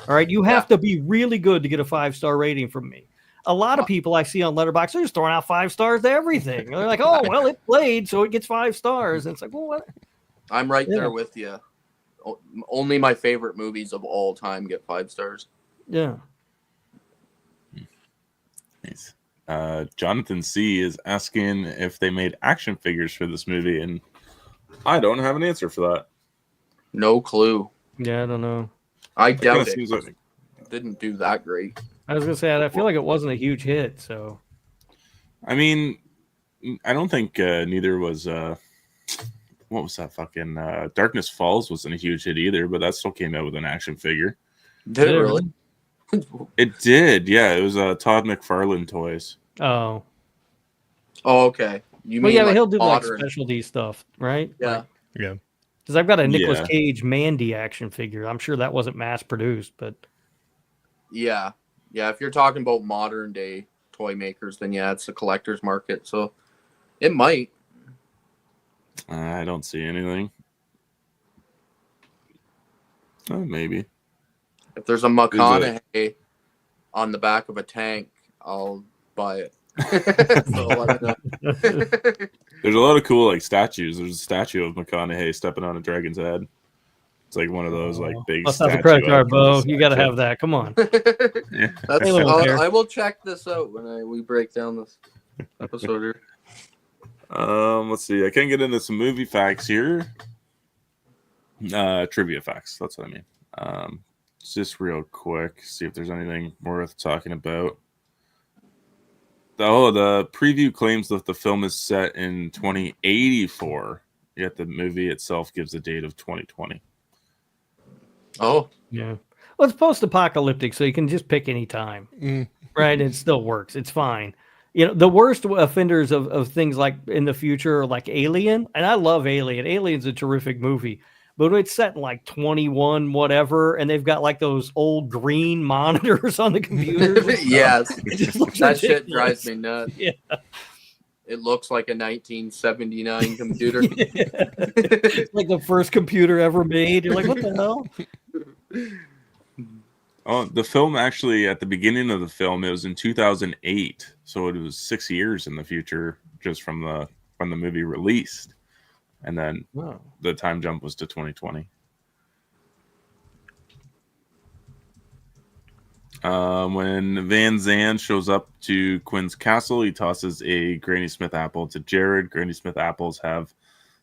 All right, you have to be really good to get a 5-star rating from me. A lot of people I see on Letterboxd are just throwing out 5 stars to everything. They're like, "Oh, well, it played, so it gets 5 stars." And it's like, "Well, what?" I'm right there with you. Only my favorite movies of all time get 5 stars. Yeah. Nice. Jonathan C is asking if they made action figures for this movie, and I don't have an answer for that. No clue. Yeah, I don't know. I doubt it. Like... Didn't do that great. I was gonna say I feel like it wasn't a huge hit. So, I mean, I don't think neither was. What was that fucking Darkness Falls wasn't a huge hit either, but that still came out with an action figure. Did it really? It did. Yeah, it was Todd McFarlane toys. Oh, okay. You mean? Well, yeah, like he'll do modern... like specialty stuff, right? Yeah. Yeah. Because I've got a Nicolas Cage Mandy action figure. I'm sure that wasn't mass produced, but yeah. If you're talking about modern day toy makers, then yeah, it's a collector's market. So it might. I don't see anything. Oh, maybe. If there's a McConaughey on the back of a tank, I'll buy it. So let me know. There's a lot of cool like statues. There's a statue of McConaughey stepping on a dragon's head. It's like one of those like big. That's not the credit card, Beau. You got to have that. Come on. Yeah. I will check this out when we break down this episode here. Let's see. I can get into some movie facts here. Trivia facts. That's what I mean. Just real quick. See if there's anything worth talking about. Oh, the preview claims that the film is set in 2084, yet the movie itself gives a date of 2020. Oh, yeah. Well, it's post-apocalyptic, so you can just pick any time, right? It still works. It's fine. You know, the worst offenders of things like in the future are like Alien, and I love Alien. Alien's a terrific movie. But it's set in like 21 whatever, and they've got like those old green monitors on the computers. Yes. That shit drives me nuts. Yeah. It looks like a 1979 computer. It's like the first computer ever made. You're like, what the hell? Oh, the film actually, at the beginning of the film, it was in 2008. So it was 6 years in the future just from the movie released. And then the time jump was to 2020. When Van Zandt shows up to Quinn's castle, he tosses a Granny Smith apple to Jared. Granny Smith apples have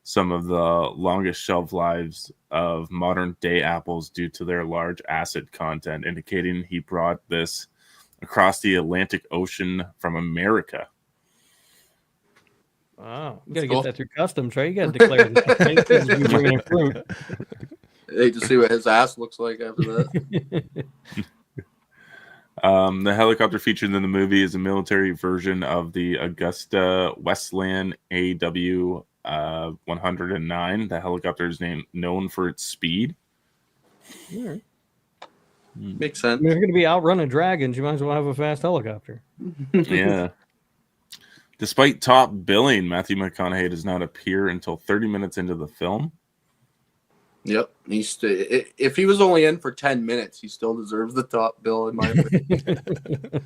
some of the longest shelf lives of modern day apples due to their large acid content, indicating he brought this across the Atlantic Ocean from America. Wow, you got to That's get cool. that through customs, right? You got to declare this. You're bringing in fruit. I hate to see what his ass looks like after that. The helicopter featured in the movie is a military version of the Augusta Westland AW 109. The helicopter is known for its speed. All right. Makes I sense. mean, if you're going to be outrunning dragons, you might as well have a fast helicopter. Yeah. Despite top billing, Matthew McConaughey does not appear until 30 minutes into the film. Yep. If he was only in for 10 minutes, he still deserves the top bill, in my opinion.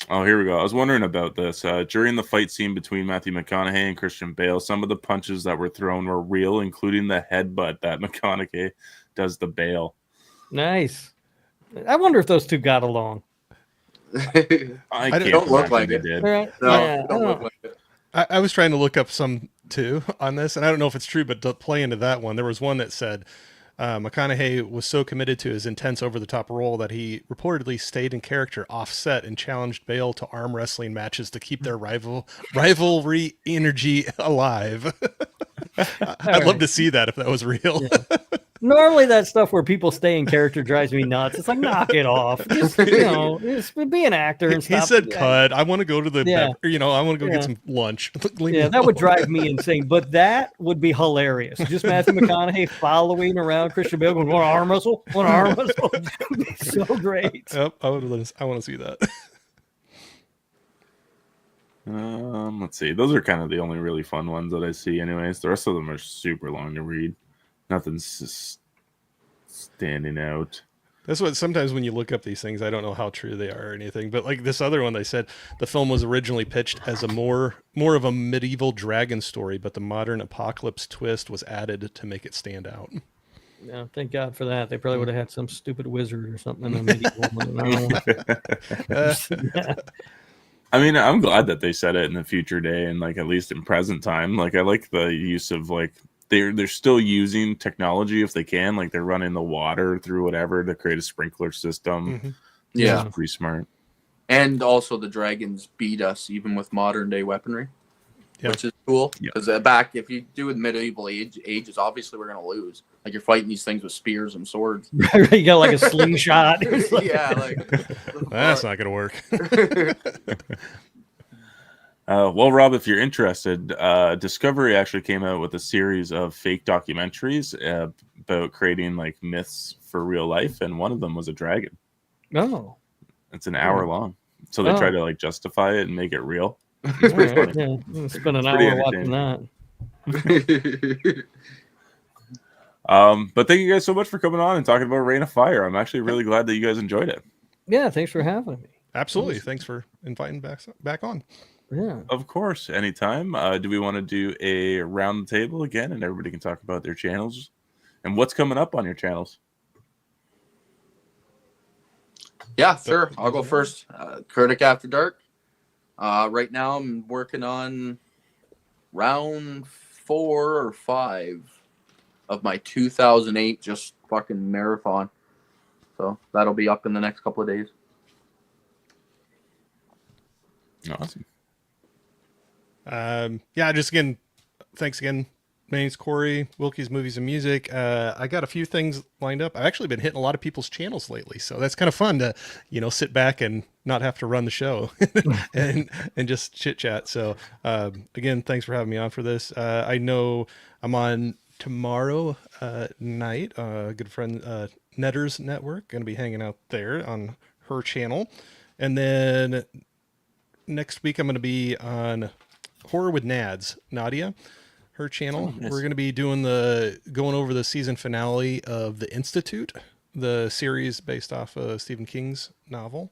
Oh, here we go. I was wondering about this. During the fight scene between Matthew McConaughey and Christian Bale, some of the punches that were thrown were real, including the headbutt that McConaughey does to Bale. Nice. I wonder if those two got along. I can't don't look imagine like they it. did. Right? No, Yeah, don't look like it. I was trying to look up some too on this, and I don't know if it's true, but to play into that one, there was one that said McConaughey was so committed to his intense over-the-top role that he reportedly stayed in character off-set and challenged Bale to arm wrestling matches to keep their rivalry energy alive. I'd love to see that if that was real. Yeah. Normally, that stuff where people stay in character drives me nuts. It's like, knock it off. Just, just be an actor and He stop. said, "Cut. I want to go to the, Yeah. I want to go get some lunch." Yeah, that would drive me insane. But that would be hilarious. Just Matthew McConaughey following around Christian Bale going, "Want to arm wrestle? Want to arm wrestle?" It'd be so great. Yep, I want to see that. Let's see. Those are kind of the only really fun ones that I see anyways. The rest of them are super long to read. Nothing's just standing out. That's what sometimes when you look up these things, I don't know how true they are or anything. But like this other one, they said the film was originally pitched as a more of a medieval dragon story, but the modern apocalypse twist was added to make it stand out. Yeah, thank God for that. They probably would have had some stupid wizard or something in the medieval one. I don't know. I mean, I'm glad that they said it in the future day and like at least in present time. Like I like the use of like they're still using technology if they can. Like they're running the water through whatever to create a sprinkler system. Mm-hmm. Yeah. Which is pretty smart. And also the dragons beat us even with modern day weaponry, which is cool. Because back, if you do with medieval ages, obviously we're going to lose. Like you're fighting these things with spears and swords. You got like a slingshot. Yeah, like that's not going to work. Well, Rob, if you're interested, Discovery actually came out with a series of fake documentaries about creating like myths for real life, and one of them was a dragon. Oh, it's an hour long, so they try to like justify it and make it real. It's pretty funny. Yeah, spend an hour watching that. But thank you guys so much for coming on and talking about Reign of Fire. I'm actually really glad that you guys enjoyed it. Yeah, thanks for having me. Absolutely, thanks for inviting back on. Yeah, of course, anytime. Do we want to do a round table again, and everybody can talk about their channels and what's coming up on your channels? Yeah, sure. I'll go first. Critic After Dark. Right now, I'm working on round 4 or 5 of my 2008 just fucking marathon. So that'll be up in the next couple of days. Awesome. Yeah, just again, thanks again. My name's Corey, Wilkie's Movies and Music. I got a few things lined up. I've actually been hitting a lot of people's channels lately, so that's kind of fun to, sit back and not have to run the show and just chit chat. So again, thanks for having me on for this. I know I'm on tomorrow night. Good friend Netters Network, going to be hanging out there on her channel, and then next week I'm going to be on Horror with Nadia, her channel. Oh, nice. We're going to be going over the season finale of The Institute, the series based off of Stephen King's novel.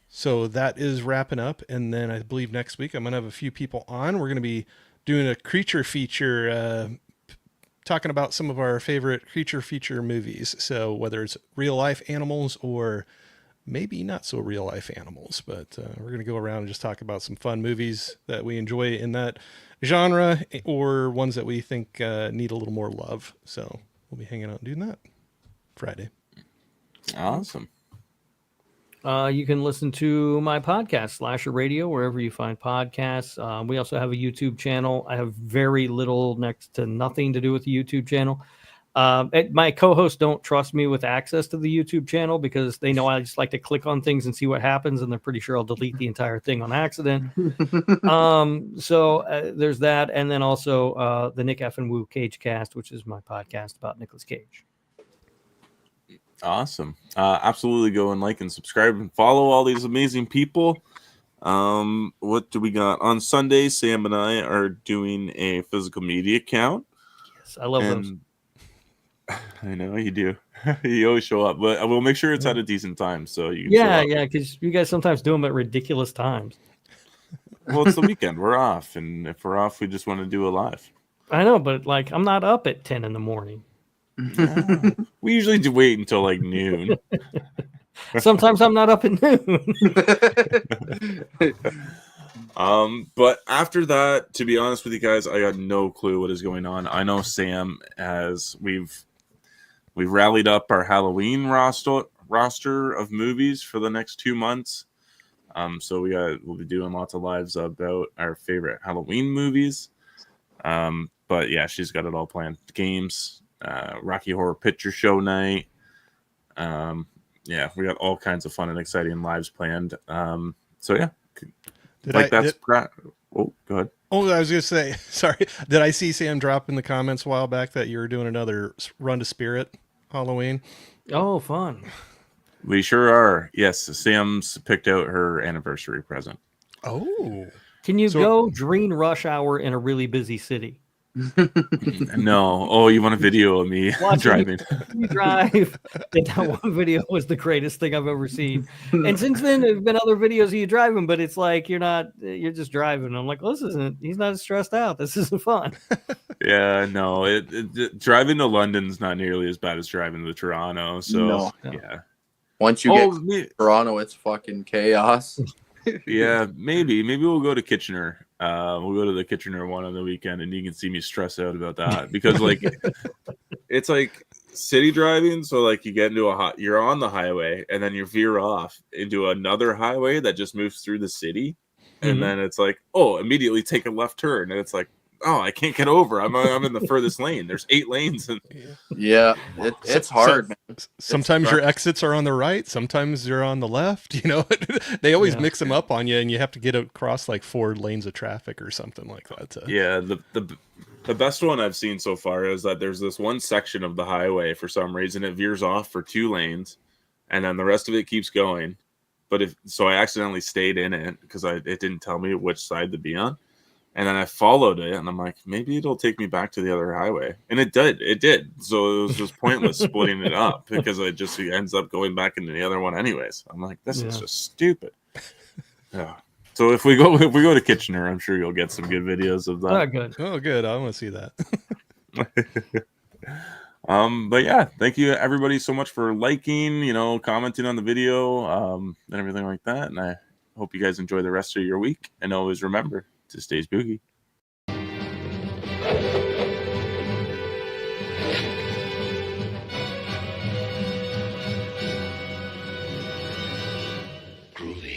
So that is wrapping up, and then I believe next week I'm going to have a few people on. We're going to be doing a creature feature, talking about some of our favorite creature feature movies. So whether it's real life animals or maybe not so real life animals, but we're going to go around and just talk about some fun movies that we enjoy in that genre or ones that we think need a little more love. So we'll be hanging out and doing that Friday. Awesome. You can listen to my podcast, Slasher Radio, wherever you find podcasts. We also have a YouTube channel. I have very little, next to nothing to do with the YouTube channel. My co-hosts don't trust me with access to the YouTube channel because they know I just like to click on things and see what happens, and they're pretty sure I'll delete the entire thing on accident. So there's that, and then also the Nick F and Woo Cage Cast, which is my podcast about Nicolas Cage. Awesome. Absolutely go and like and subscribe and follow all these amazing people. What do we got? On Sunday, Sam and I are doing a physical media count. Yes, I love those. I know you do. You always show up, but we'll make sure it's at a decent time so you can Yeah, because you guys sometimes do them at ridiculous times. Well, it's the weekend. We're off, and if we're off, we just want to do a live. I know, but like I'm not up at 10 in the morning. Yeah. We usually do wait until like noon. Sometimes I'm not up at noon. But after that, to be honest with you guys, I got no clue what is going on. I know Sam, as we've rallied up our Halloween roster of movies for the next 2 months. So we'll be doing lots of lives about our favorite Halloween movies. But yeah, she's got it all planned. Games, Rocky Horror Picture Show night. Yeah, we got all kinds of fun and exciting lives planned. So yeah. Oh, go ahead. Oh, I was going to say, sorry. Did I see Sam drop in the comments a while back that you were doing another Run to Spirit Halloween? Oh, fun. We sure are. Yes, Sam's picked out her anniversary present. Oh. Can you go during rush hour in a really busy city? No. Oh, you want a video of me driving? You drive. That one video was the greatest thing I've ever seen. And since then, there's been other videos of you driving, but it's like you're just driving. I'm like, well, he's not stressed out. This isn't fun. Yeah, no. Driving to London's not nearly as bad as driving to Toronto. So, No. Yeah. Once you get to Toronto, it's fucking chaos. Yeah, maybe we'll go to Kitchener. We'll go to the Kitchener one on the weekend, and you can see me stress out about that because like it's like city driving. So like you get into you're on the highway, and then you veer off into another highway that just moves through the city, and then it's like, oh, immediately take a left turn, and it's like, oh, I can't get over. I'm in the furthest lane. There's 8 lanes. And yeah, it's hard, man. Sometimes your exits are on the right. Sometimes you're on the left. You know, they always mix them up on you, and you have to get across like 4 lanes of traffic or something like that. Yeah, the best one I've seen so far is that there's this one section of the highway, for some reason, it veers off for 2 lanes, and then the rest of it keeps going. But I accidentally stayed in it because it didn't tell me which side to be on. And then I followed it, and I'm like, maybe it'll take me back to the other highway. And it did. So it was just pointless splitting it up because it just ends up going back into the other one anyways. I'm like, this is just stupid. Yeah. So if we go to Kitchener, I'm sure you'll get some good videos of that. Oh, good. Oh, good. I want to see that. But yeah, thank you everybody so much for liking, commenting on the video, and everything like that. And I hope you guys enjoy the rest of your week. And always remember to stay spooky. Groovy.